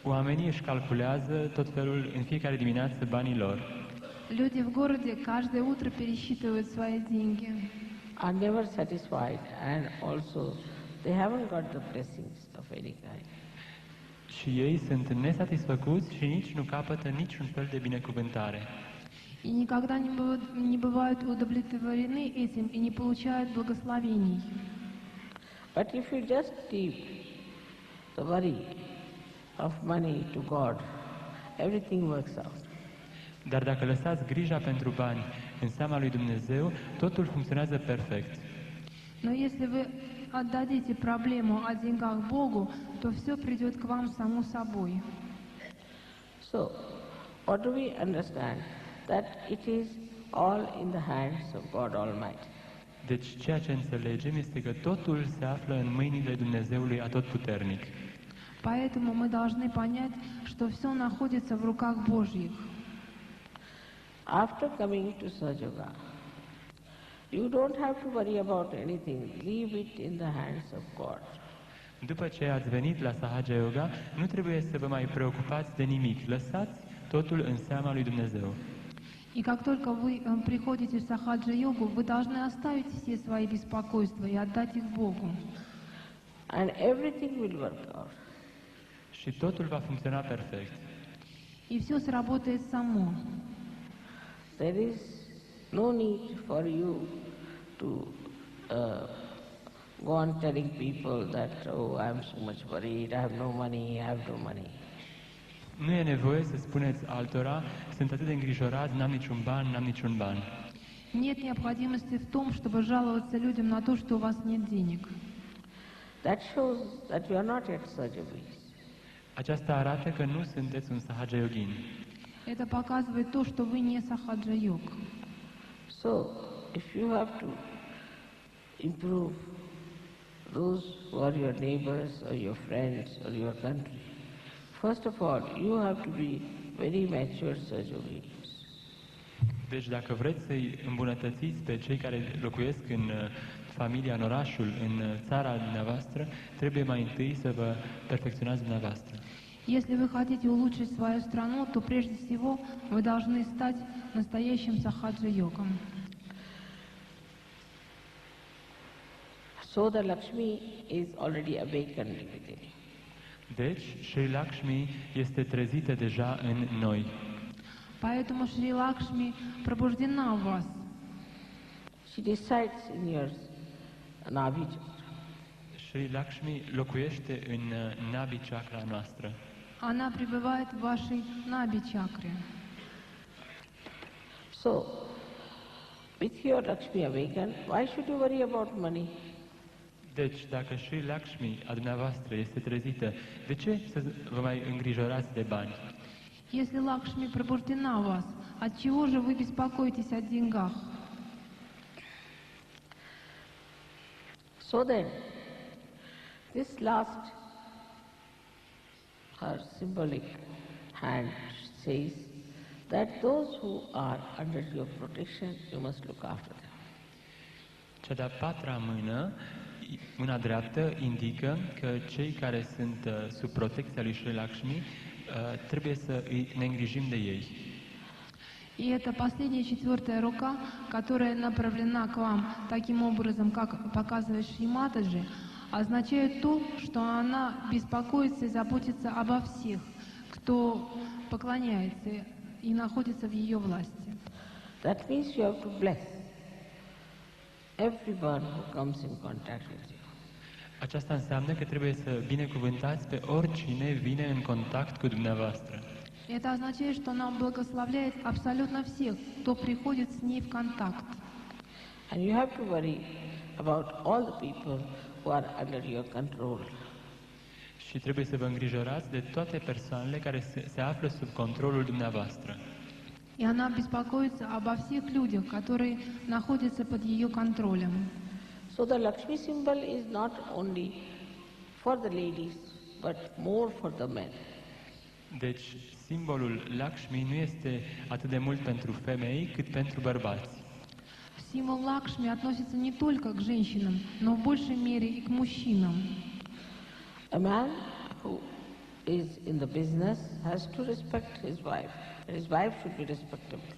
Oamenii își calculează tot felul în fiecare dimineață banii lor. Люди в gороде каждое утро пересчитывают свои деньги. Are never satisfied and also they haven't got the blessings of any kind. Și ei sunt nesatisfăcuți și nici nu capătă niciun fel de binecuvântare. И никогда не бывают удовлетворены этим и не получают благословений. But if you just leave the worry of money to God, everything works out. Dar dacă lăsați grija pentru bani în seama lui Dumnezeu, totul funcționează perfect. Но если вы отдадите проблему о деньгах Богу, то все придет к вам само собой. So, what do we understand? That it is all in the hands of God Almighty. Deci ceea ce înțelegem este că totul se află în mâinile Dumnezeului Atotputernic. Поэтому мы должны понять, что все находится в руках Божьих. After coming to Sahaja Yoga, You don't have to worry about anything. Leave it in the hands of God. După ce ați venit la Sahaja Yoga, nu trebuie să vă mai preocupați de nimic. Lăsați totul în seama lui Dumnezeu. И как только вы приходите в сахаджа-йогу, вы должны оставить все свои беспокойства и отдать их Богу. And everything will work out. Și totul va funcționa perfect. И все сработает само. There is no need for you to go on telling people that, oh, I am so much worried, I have no money, I have no money. Nu e nevoie să spuneți altora, sunt atât de îngrijorați, n-am niciun ban. Нет необходимости в том, чтобы жаловаться людям на то, что у вас нет денег. That shows that you are not yet Sahaja-yogis. Aceasta arată că nu sunteți un Sahaja Yogin. Это показывает то, что вы не сахаджа-йог. So, if you have to improve those who are your neighbors or your friends or your country, first of all, you have to be very mature Sahaja-yogis. Deci dacă vreți să-i îmbunătățiți pe cei care locuiesc în familia, în orașul, în țara dumneavoastră, trebuie mai întâi să vă perfecționați dumneavoastră. Если вы хотите улучшить свою страну, то прежде всего вы должны стать настоящим сахаджа-йогом. So the Lakshmi is already awakened within you. Deci, Shri Lakshmi este trezită deja în noi. Поэтому Шри Лакшми пробуждена в вас. She resides in your Nabhi chakra. Shri Lakshmi locuiește în Nabi chakra noastră. Она пребывает в вашей Наби-чакре. So, with your Lakshmi awakened, why should you worry about money? Deci, dacă Shri Lakshmi a dumneavoastră este trezită, de ce să vă mai îngrijorați de bani? Если Лакшми пробуждена в вас, отчего же вы беспокоитесь о деньгах? So then, this last, her symbolic hand says that those who are under your protection, you must look after them. Cea de-a patra mână, mâna dreaptă, indică că cei care sunt sub protecția lui Shri Lakshmi trebuie să ne îngrijim de ei. И это последняя четвертая рука, которая направлена к вам таким образом, как показывает Шри Матаджи, означает то, что она беспокоится и заботится обо всех, кто поклоняется и находится в ее власти. That means you have to bless everyone who comes in contact with you. Aceasta înseamnă că trebuie să binecuvântați pe oricine vine în contact cu dumneavoastră. Это означает, что она благословляет абсолютно всех, кто приходит с ней в контакт. And you have to worry about all the people who are under your control. Și trebuie să vă îngrijorați de toate persoanele care se află sub controlul dumneavoastră. И она беспокоится обо всех людях, которые находятся под ее контролем. So the Lakshmi symbol is not only for the ladies, but more for the men. Deci, simbolul Lakshmi nu este atât de mult pentru femei, cât pentru bărbați. Символ Лакшми относится не только к женщинам, но в большей мере и к мужчинам. A man who is in the business has to respect his wife. His wife should be respectable.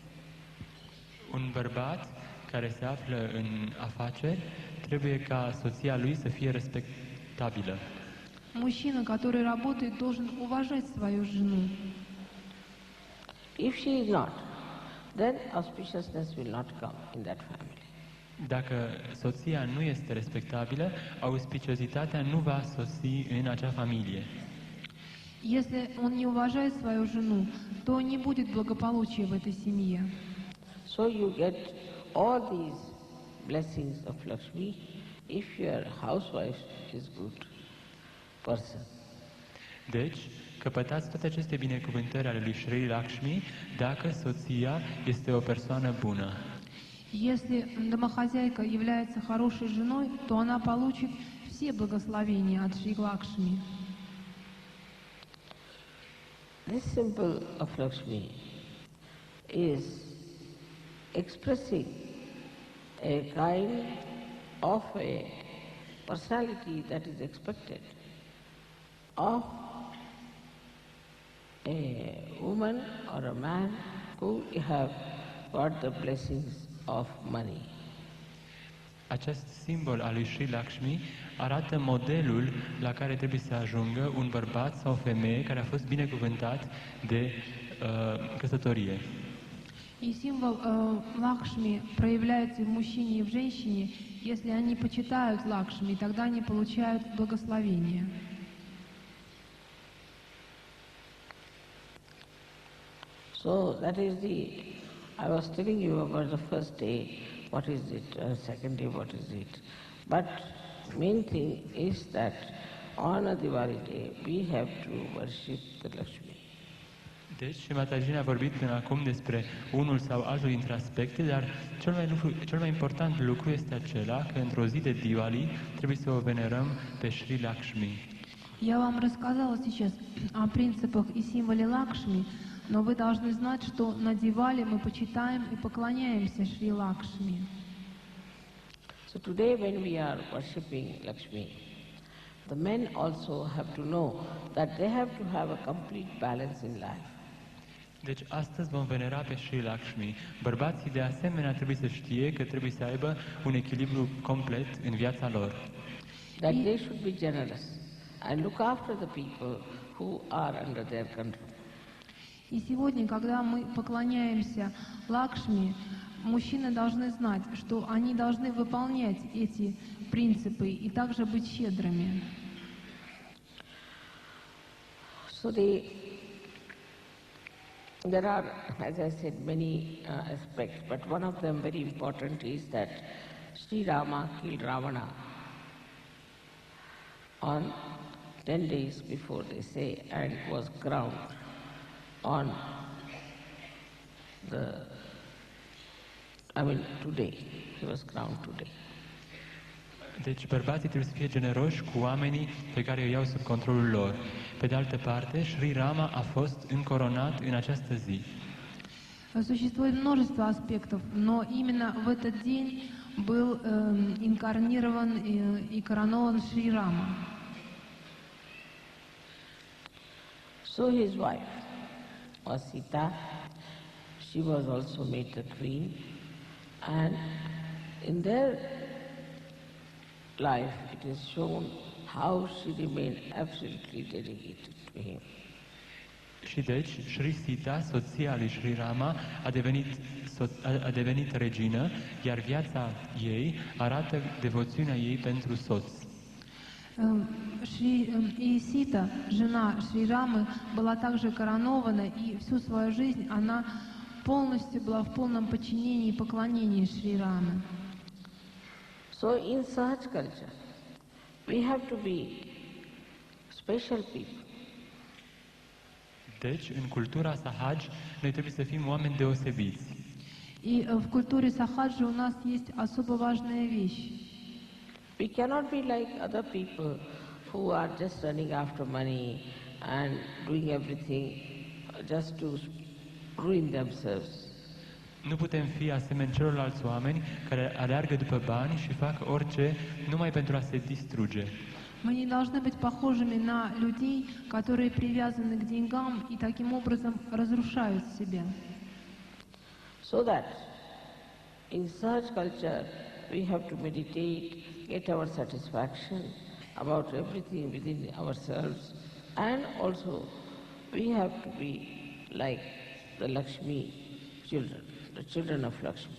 Un bărbat care se află în afaceri trebuie ca soția lui să fie respectabilă. Мужчина, который работает, должен уважать свою жену. If she is not, then auspiciousness will not come in that family. Dacă soția nu este respectabilă, auspiciozitatea nu va sosi în acea familie. Если он не уважает свою жену, то не будет благополучия в этой семье. So you get all these blessings of Lakshmi if your housewife is good person. Deci, căpătați toate aceste binecuvântări ale lui Shri Lakshmi dacă soția este o persoană bună. Если домохозяйка является хорошей женой, то она получит все благословения от Шри Лакшми. This symbol of Lakshmi is expressing a kind of a personality that is expected of a woman or a man who have got the blessings of money. Acest simbol al lui Sri Lakshmi arată modelul la care trebuie să ajungă un bărbat sau o femeie care a fost binecuvântat de căsătorie. И символ Лакшми проявляется в мужчине и в женщине, если они почитают Лакшми, тогда они получают благословение. So that is I was telling you about the first day, what is it, second day, what is it. But main thing is that on a Diwali day, we have to worship the Lakshmi. Deci, Mataji a vorbit până acum despre unul sau altul dintre aspecte, dar cel mai important lucru este acela că într-o zi de Diwali trebuie să o venerăm pe Sri Lakshmi. Я вам рассказала сейчас о принципах и символе Лакшми, но вы должны знать, что на Дивали мы почитаем и поклоняемся Шри Лакшми. So today when we are worshipping Lakshmi, the men also have to know that they have to have a complete balance in life. Deci astăzi vom venera pe Sri Lakshmi. Bărbații de asemenea trebuie să știe că trebuie să aibă un echilibru complet în viața lor. That they should be generous and look after the people who are under their control. И сегодня, когда мы поклоняемся Лакшми, мужчины должны знать, что они должны выполнять эти принципы и также быть щедрыми. So there are, as I said, many aspects, but one of them very important is that Sri Rama killed Ravana on 10 days before, they say, and was crowned on today. He was crowned today. Deci bărbații trebuie să fie generoși cu oamenii pe care îi iau sub controlul lor. Pe de altă parte, Sri Rama a fost încoronat în această zi. Существует множество аспектов, но именно в этот день был инкарнирован и коронован Шри Рама. So his wife was Sita. She was also made the queen, and in their life it is shown how she remained absolutely dedicated to him. Și deci, Sri Sita, soția lui Sri Rama, a devenit regină, iar viața ei arată devoțiunea ei pentru soț. И Сита, жена Шри Рамы, была также коронована, и всю свою жизнь она полностью была в полном подчинении и поклонении Шри Рамы. So in Sahaj culture, we have to be special people. Deci, în cultura Sahaj, noi trebuie să fim oameni deosebiți. И в культуре Сахаджи у нас есть особо важная вещь. We cannot be like other people who are just running after money and doing everything just to ruin themselves. Nu putem fi asemeni celorlalți oameni care aleargă după bani și fac orice numai pentru a se distruge. Мы не должны быть похожими на людей, которые привязаны к деньгам и таким образом разрушают себя. So that in such culture we have to meditate, get our satisfaction about everything within ourselves, and also we have to be like the Lakshmi children, the children of Lakshmi.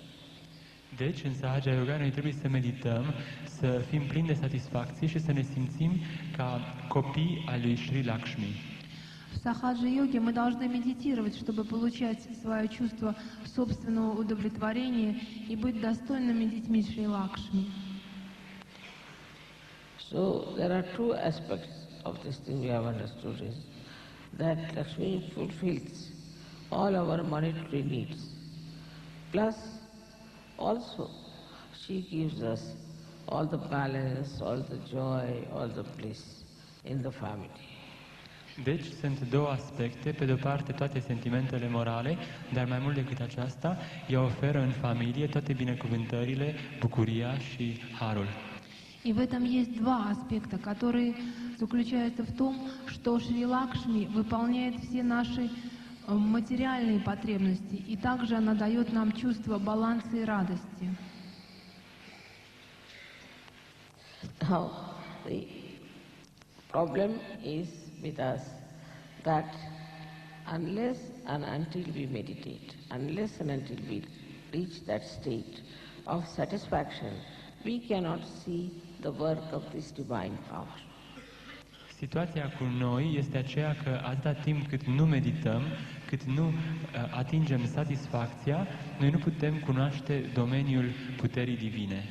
Deci, în Sahaja Yoga, noi trebuie să medităm, să fim plini de satisfacție și să ne simțim ca copii ai lui Sri Lakshmi. В сахаджа-йоге мы должны медитировать, чтобы получать свое чувство собственного удовлетворения и быть достойными детьми Шри Лакшми. So there are two aspects of this thing we have understood is that Lakshmi fulfills all our monetary needs. Plus also she gives us all the balance, all the joy, all the bliss in the family. Deci sunt două aspecte, pe de-o parte toate sentimentele morale, dar mai mult decât aceasta, ea oferă în familie toate binecuvântările, bucuria și harul. И в этом есть два аспекта, которые заключаются в том, что Шри Лакшми выполняет все наши материальные потребности, и также она дает нам чувство баланса и радости. Now, the problem is with us that unless and until we meditate, unless and until we reach that state of satisfaction, we cannot see the work of this divine power. Situația cu noi este aceea că atâta timp cât nu medităm, cât nu atingem satisfacția, noi nu putem cunoaște domeniul puterii divine.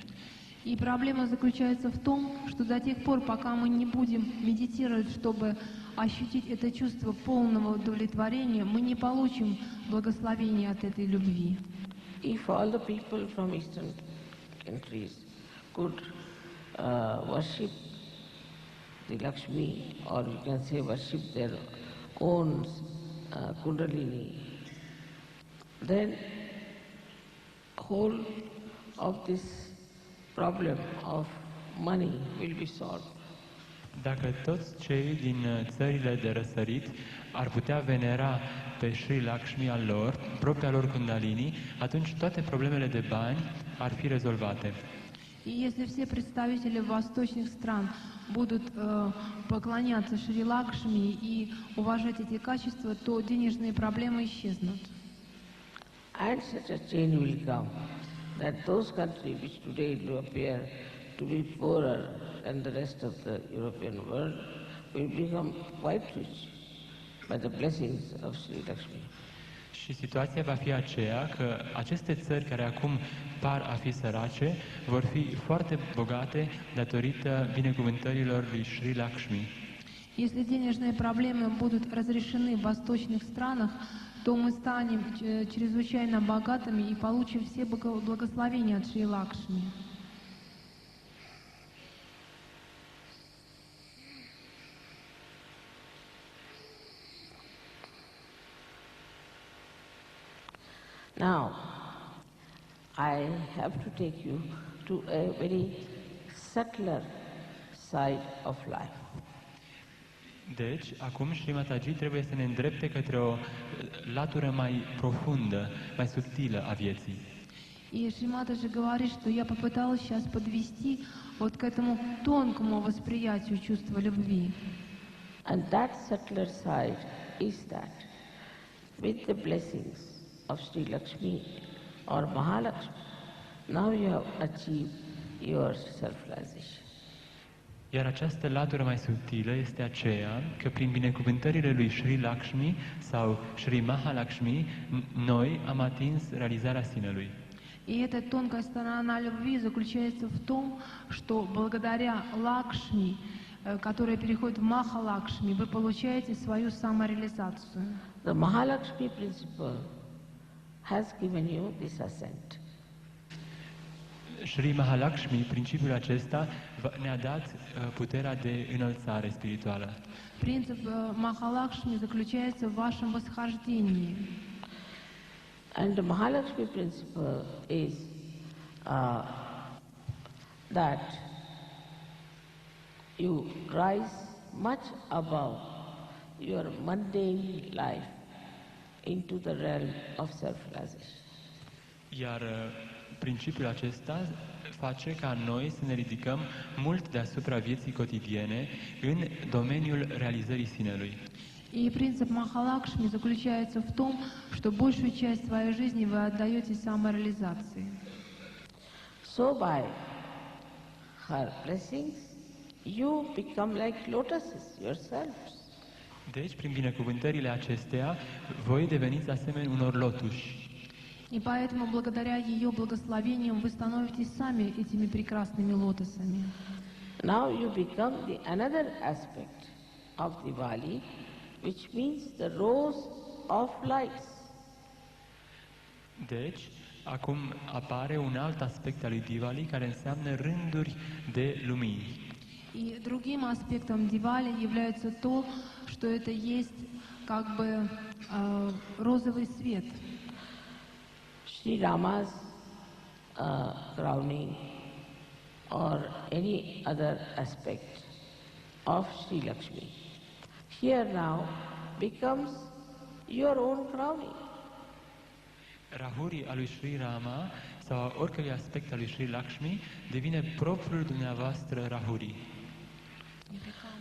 И проблема заключается в том, что до тех пор, пока мы не будем медитировать, чтобы ощутить это чувство полного удовлетворения, мы не получим благословения от этой любви. If all the people from Eastern countries could worship the Lakshmi, or you can say worship their own Kundalini, then whole of this problem of money will be solved. Dacă toți cei din țările de răsărit ar putea venera pe Sri Lakshmi al lor, propria lor Kundalini, atunci toate problemele de bani ar fi rezolvate. И если все представители восточных стран будут поклоняться Шри Лакшми и уважать эти качества, то денежные проблемы исчезнут. And such a change will come that those countries which today do appear to be poorer than the rest of the European world will become quite rich by the blessings of Sri Lakshmi. Și situația va fi aceea că aceste țări care acum par a fi sărace vor fi foarte bogate datorită binecuvântărilor lui Sri Lakshmi. Если денежные проблемы будут разрешены в восточных странах, то мы станем чрезвычайно богатыми и получим все благословения от Шри Лакшми. Now, I have to take you to a very subtler side of life. Deci, acum Shri Mataji trebuie să ne îndrepte către o latură mai profundă, mai subtilă a vieții. И Шримата же говорит, что я попыталась сейчас подвести вот к этому тонкому восприятию чувства любви. And that subtler side is that with the blessings of Sri Lakshmi or Mahalakshmi, now you have achieved your self-realization. Iar această latură mai subtilă este aceea că prin binecuvântările lui Sri Lakshmi sau Sri Mahalakshmi, noi am atins realizarea sinelui. И эта тонкая сторона любви заключается в том, что благодаря Лакшми, которая переходит в Махалакшми, вы получаете свою самореализацию. The Mahalakshmi principle has given you this ascent. Sri Mahalakshmi, principiul acesta, ne-a dat puterea de înălțare spirituală. Принцип Махалакшми заключается в вашем восхождении. And the Mahalakshmi principle is that you rise much above your mundane life into the realm of self-realization. Iar principiul acesta face ca noi să ne ridicăm mult deasupra vieții cotidiene în domeniul realizării sinelui. И принцип Махалакшми заключается в том, что большую часть своей жизни вы отдаете самореализации. So by her blessings, you become like lotuses yourselves. Deci, prin binecuvântările acesteia, voi deveniți asemenea unor lotuși. И поэтому, благодаря ее благословениям, вы становитесь сами этими прекрасными лотосами. Now you become the another aspect of Diwali, which means the rows of lights. Deci, acum apare un alt aspect al lui Diwali, care înseamnă rânduri de lumini. И другим аспектом Дивали является то, что это есть как бы розовый свет. Sri Rama's crowning or any other aspect of Sri Lakshmi here now becomes your own crowning. Rahurii al lui Sri Rama sau oricărui aspect al lui Sri Lakshmi devine propriul dumneavoastră Rahuri.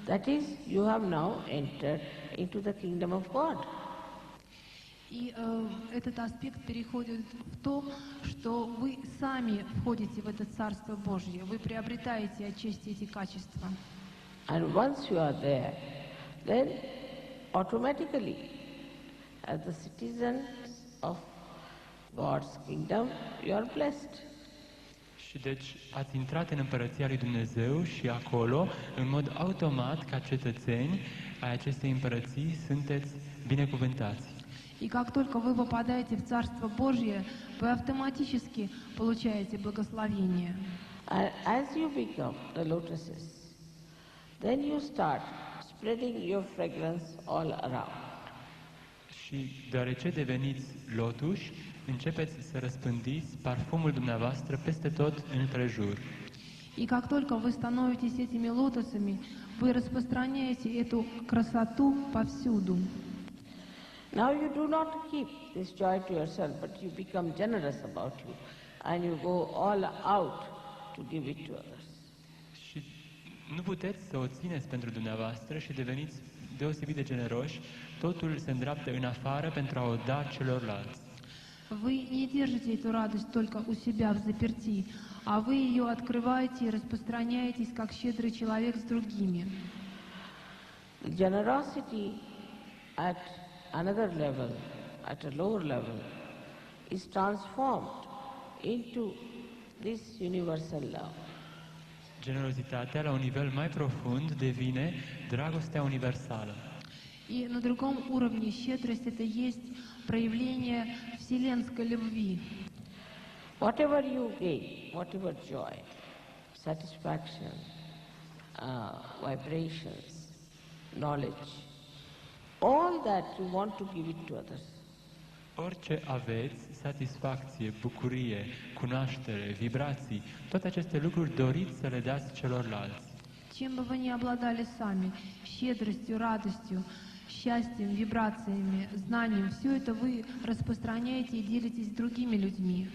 That is, you have now entered into the kingdom of God. И этот аспект переходит в то, что вы сами входите в это Царство Божье, вы приобретаете отчасти эти качества. And once you are there, then automatically, as the citizens of God's kingdom, you are blessed. Și deci ați intrat în Împărăția lui Dumnezeu și acolo, în mod automat, ca cetățeni ai acestei împărății, sunteți binecuvântați. И как только вы попадаете в Царство Божье, вы автоматически получаете благословение. And as you become the lotuses, then you start spreading your fragrance all around. Și deoarece deveniți lotuși, începeți să răspândiți parfumul dumneavoastră peste tot împrejur. И как только вы становитесь этими лотосами, вы распространяете эту красоту повсюду. Now you do not keep this joy to yourself, but you become generous about you, and you go all out to give it to others. Și nu puteți să o țineți pentru dumneavoastră și deveniți deosebit de generoși, totul se îndreaptă în afară pentru a o da celorlalți. Вы не держите эту радость только у себя в заперти, а вы ее открываете и распространяетесь как щедрый человек с другими. Generosity at another level, at a lower level, is transformed into this universal love. Generozitatea, la un nivel mai profund, devine dragostea universală. И на другом уровне щедрость — это есть проявление вселенской любви. Whatever you gain, whatever joy, satisfaction, vibrations, knowledge, all that you want to give it to others. Orice aveți, satisfacție, bucurie, cunoaștere, vibrații, toate aceste lucruri doriți să le dați celorlalți. Чем бы вы ни обладали сами, щедростью, радостью, счастьем, вибрациями, знанием, все это вы распространяете и делитесь с другими людьми.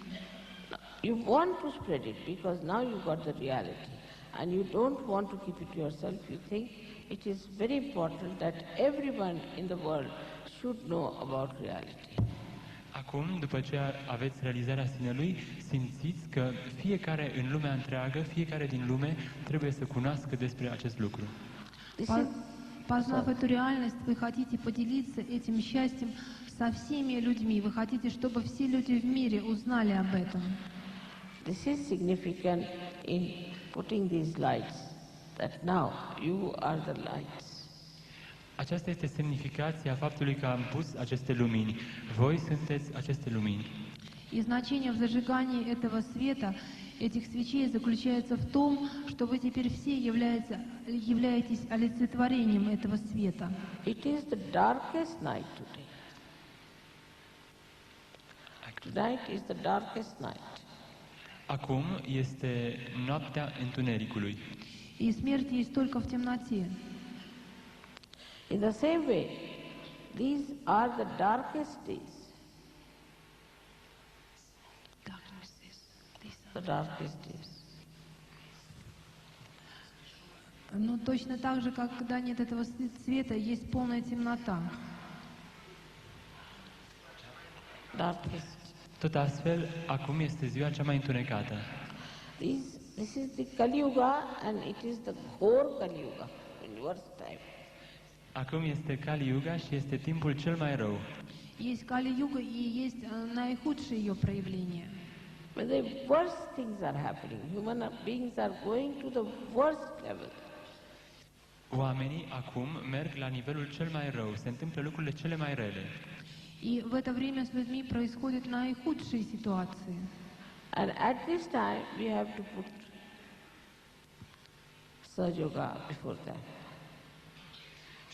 You want to spread it because now you got the reality and you don't want to keep it to yourself. You think it is very important that everyone in the world should know about reality. Acum, după ce aveți realizarea sinelui, simțiți că fiecare în lumea întreagă, fiecare din lume trebuie să cunoască despre acest lucru. Познав эту реальность, вы хотите поделиться этим счастьем со всеми людьми. Вы хотите, чтобы все люди в мире узнали об этом. This is significant in putting these lights, that now you are the lights. Aceasta este semnificația faptului că am pus aceste lumini. Voi sunteți aceste lumini. И значение в зажигании этого света, этих свечей заключается в том, что вы теперь все являетесь олицетворением этого света. It is the darkest night today. Tonight is the darkest night. Acum este noaptea întunericului. И смерть есть только в темноте. In the same way, these are the darkest days. The darkest days. Ну, точно так же, как когда нет этого света, есть полная темнота. Darkest. Tot astfel, acum este ziua cea mai întunecată. This is the Kali Yuga and it is the ghor Kali Yuga, in worst time. Acum este Kali Yuga și este timpul cel mai rău. Есть Кали-юга и есть наихудшее ее проявление. When the worst things are happening, human beings are going to the worst level. Oamenii acum merg la nivelul cel mai rău, se întâmplă lucrurile cele mai rele. И в это время с людьми происходят наихудшие ситуации. And at this time we have to put Sahaja Yoga before that.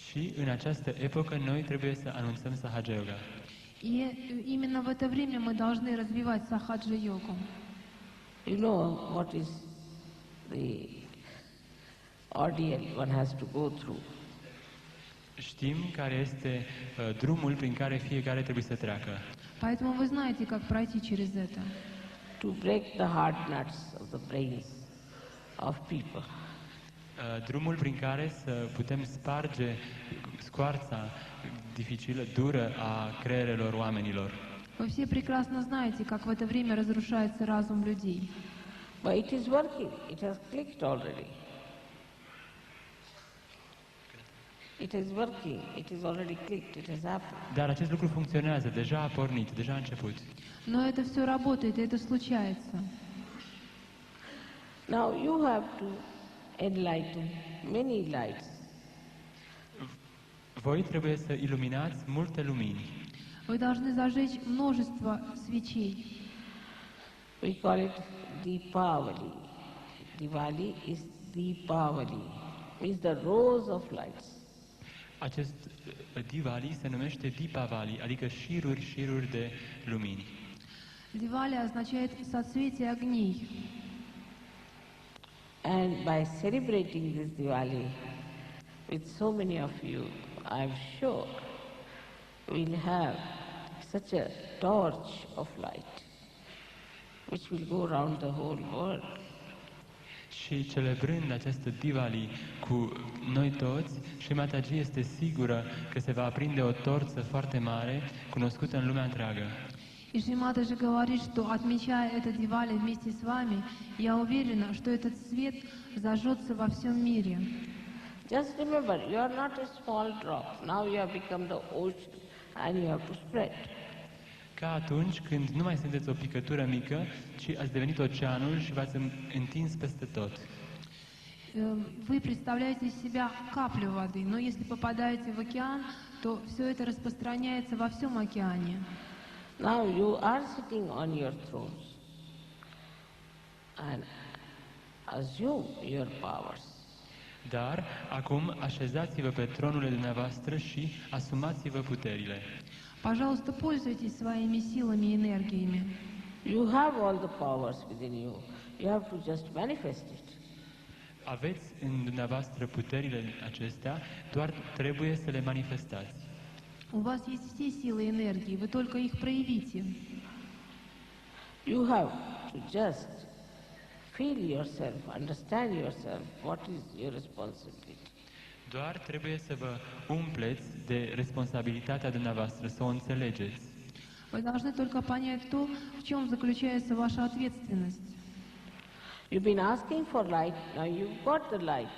Și în această epocă noi trebuie să anunțăm Sahaja Yoga. И именно в это время мы должны развивать сахаджа-йогу. You know what is the ordeal one has to go through. Știm care este drumul prin care fiecare trebuie să treacă. Поэтому вы знаете, как пройти через это. To break the hard nuts of the brains of people. Drumul prin care să putem sparge scoarța dificilă, dură a creierelor oamenilor. Вы все прекрасно знаете, как в это время разрушается разум людей. But it is working. It has clicked already. It is working. It is already clicked. It has happened. Dar acest lucru funcționează, deja a pornit, deja a început. Но это все работает, и это случается. Now you have to enlighten many lights. Voi trebuie să iluminați multe lumini. Вы должны зажечь множество свечей. We call it Deepavali. Diwali is Deepavali. Means the rose of lights. Acest Diwali se numește Deepavali, adică șiruri de lumini. Дивали означает соцветие огней. And by celebrating this Diwali with so many of you, I'm sure we'll have such a torch of light which will go around the whole world. Și celebrând această Diwali cu noi toți, și Mataji este sigură că se va aprinde o torță foarte mare, cunoscută în lumea întreagă. И Шримата же говорит, что отмечая это Дивали вместе с вами, я уверена, что этот свет зажжется во всем мире. Just remember, you are not a small drop. Now you have become the ocean and you have to spread. Ca atunci când nu mai sunteți o picătură mică, ci ați devenit oceanul și v-ați întins peste tot. Вы представляете из себя каплю воды, но если попадаете в океан, то все это распространяется во всем океане. Now you are sitting on your thrones and assume your powers. Dar, acum, așezați-vă pe tronurile dumneavoastră și asumați-vă puterile. Пожалуйста, пользуйтесь своими силами и энергиями. You have all the powers within you. You have to just manifest it. Aveți în dumneavoastră puterile acestea, doar trebuie să le manifestați. У вас есть все силы и энергии, вы только их проявите. You have to just feel yourself, understand yourself, what is your responsibility. Doar trebuie să vă umpleți de responsabilitatea dumneavoastră, să o înțelegeți. Вы должны только понять то, в чем заключается ваша ответственность. You've been asking for light, now you've got the light.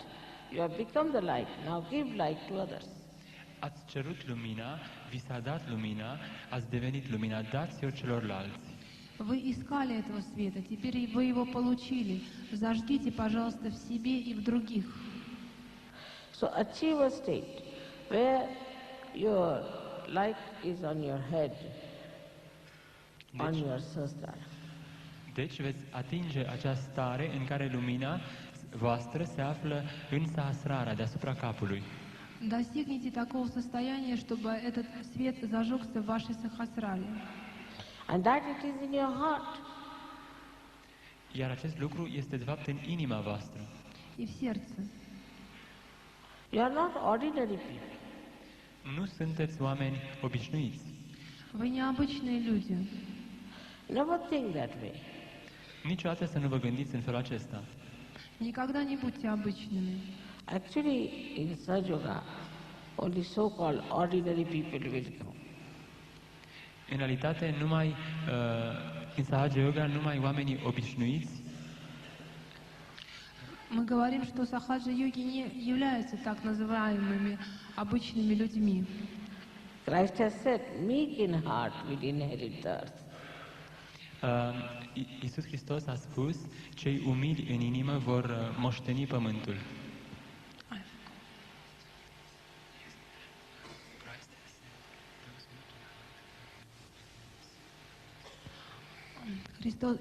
You have become the light, now give light to others. Ați cerut lumina, vi s-a dat lumina, ați devenit lumina, dați-o celorlalți. Вы искали этого света, теперь вы его получили. Зажгите, пожалуйста, в себе и в других. So achieve a state where your light is on your head, on your sahasrara. Deci veți atinge această stare în care lumina voastră se află în Sahasrara, deasupra capului. Достигните такого состояния, чтобы этот свет зажегся в вашей сахасрале. And that it is in your heart. Iar acest lucru este de fapt în inima voastră. И в сердце. You are not ordinary people. Nu sunteți oameni obișnuiți. Вы необычные люди. Never think that way. Niciodată să nu vă gândiți în felul acesta. Никогда не будьте обычными. Actually, in Sahaja Yoga, only so-called ordinary people will come. În realitate, în Sahaja Yoga, numai oamenii obișnuiți Мы говорим, что сахаджа-йоги не являются так называемыми обычными людьми. Christ has said, meek in heart will inherit the earth. Iisus Hristos a spus, cei umili în inimă vor moșteni pământul.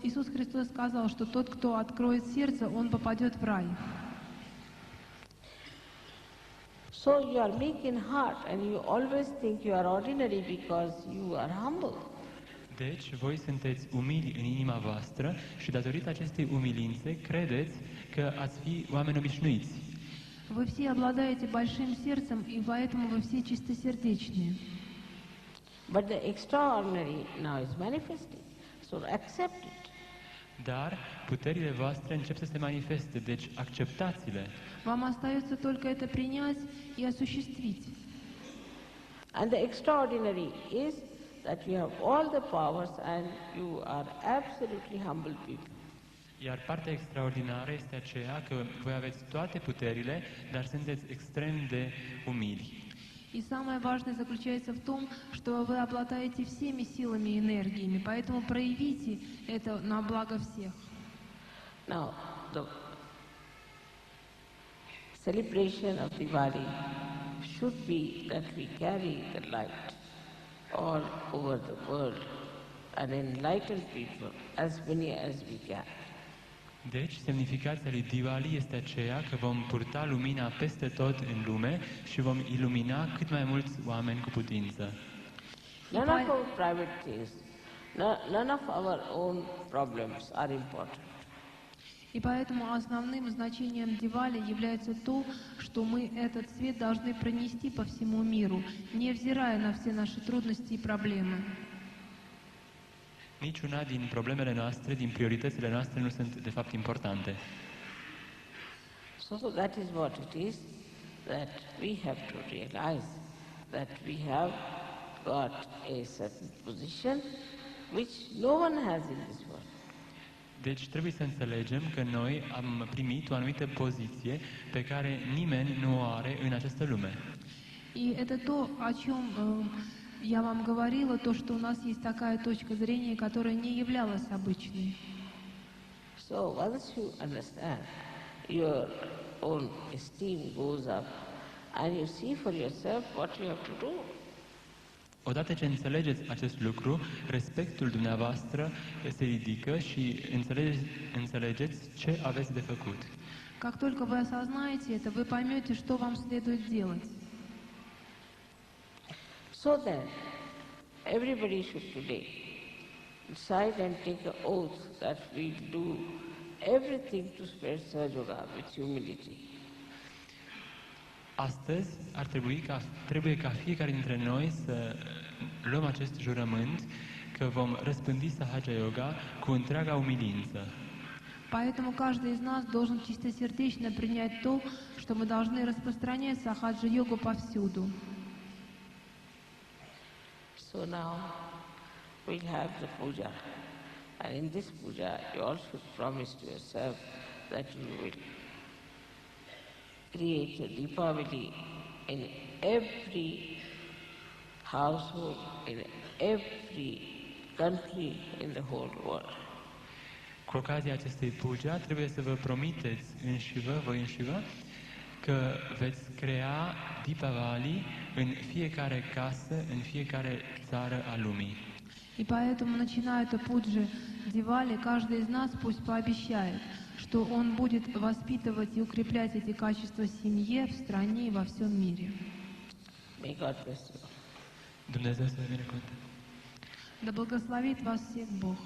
Иисус Христос сказал, что тот, кто откроет сердце, он попадет в рай. So you are meek in heart and you always think you are ordinary because you are humble. Deci, voi sunteți umili în inima voastră și datorită acestei umilințe credeți că ați fi oameni obișnuiți. Вы все обладаете большим сердцем, и поэтому вы все чистосердечные. But the extraordinary now is manifesting, so accept it. Dar puterile voastre încep să se manifeste, deci acceptați-le. Вам остается только это принять и осуществить. And the extraordinary is that you have all the powers and you are absolutely humble people. Iar partea extraordinară este aceea că voi aveți toate puterile, dar sunteți extrem de umili. И самое важное заключается в том, что вы обладаете всеми силами и энергиями, поэтому проявите это на благо всех. Now, the celebration of Diwali should be that we carry the light all over the world and enlighten people as many as we can. Deci, semnificația lui Diwali este aceea că vom purta lumina peste tot în lume și vom ilumina cât mai mulți oameni cu putință. None of our private things, none of our own problems are important. И поэтому основным значением Дивали является то, что мы этот свет должны пронести по всему миру, невзирая на все наши трудности и проблемы. Niciuna din problemele noastre, din prioritățile noastre nu sunt de fapt importante. So that is what it is, that we have to realize that we have got a certain position which no one has in this world. Deci trebuie să înțelegem că noi am primit o anumită poziție pe care nimeni nu o are în această lume. И это то, о чем я вам говорила, то, что у нас есть такая точка зрения, которая не являлась обычной. So once you understand, your own esteem goes up and you see for yourself what you have to do. Odată ce înțelegeți acest lucru, respectul dumneavoastră se ridică și înțelegeți ce aveți de făcut. Как только вы осознаете это, вы поймете, что вам следует делать. So then, everybody should today decide and take an oath that we do everything to spread Sahaja Yoga with humility. Astăzi trebuie ca fiecare dintre noi să luăm acest jurământ că vom răspândi Sahaja Yoga cu întreaga umilință. Поэтому каждый из нас должен чистосердечно принять то, что мы должны распространять сахаджа-йогу повсюду. So now we'll have the puja, and in this puja you all should promise to yourself that you will create a Deepavali in every household, in every country in the whole world. Cu ocazia acestei puja trebuie să vă promiteți voi înșivă, că veți crea Deepavali în fiecare casă, în fiecare țară a lumii. И поэтому, начиная эту пуджи Дивали, каждый из нас пусть пообещает, что он будет воспитывать и укреплять эти качества в семье, в стране и во всем мире. May God bless you. Dumnezeu să vă binecuvânteze. Да благословит вас всех Бог.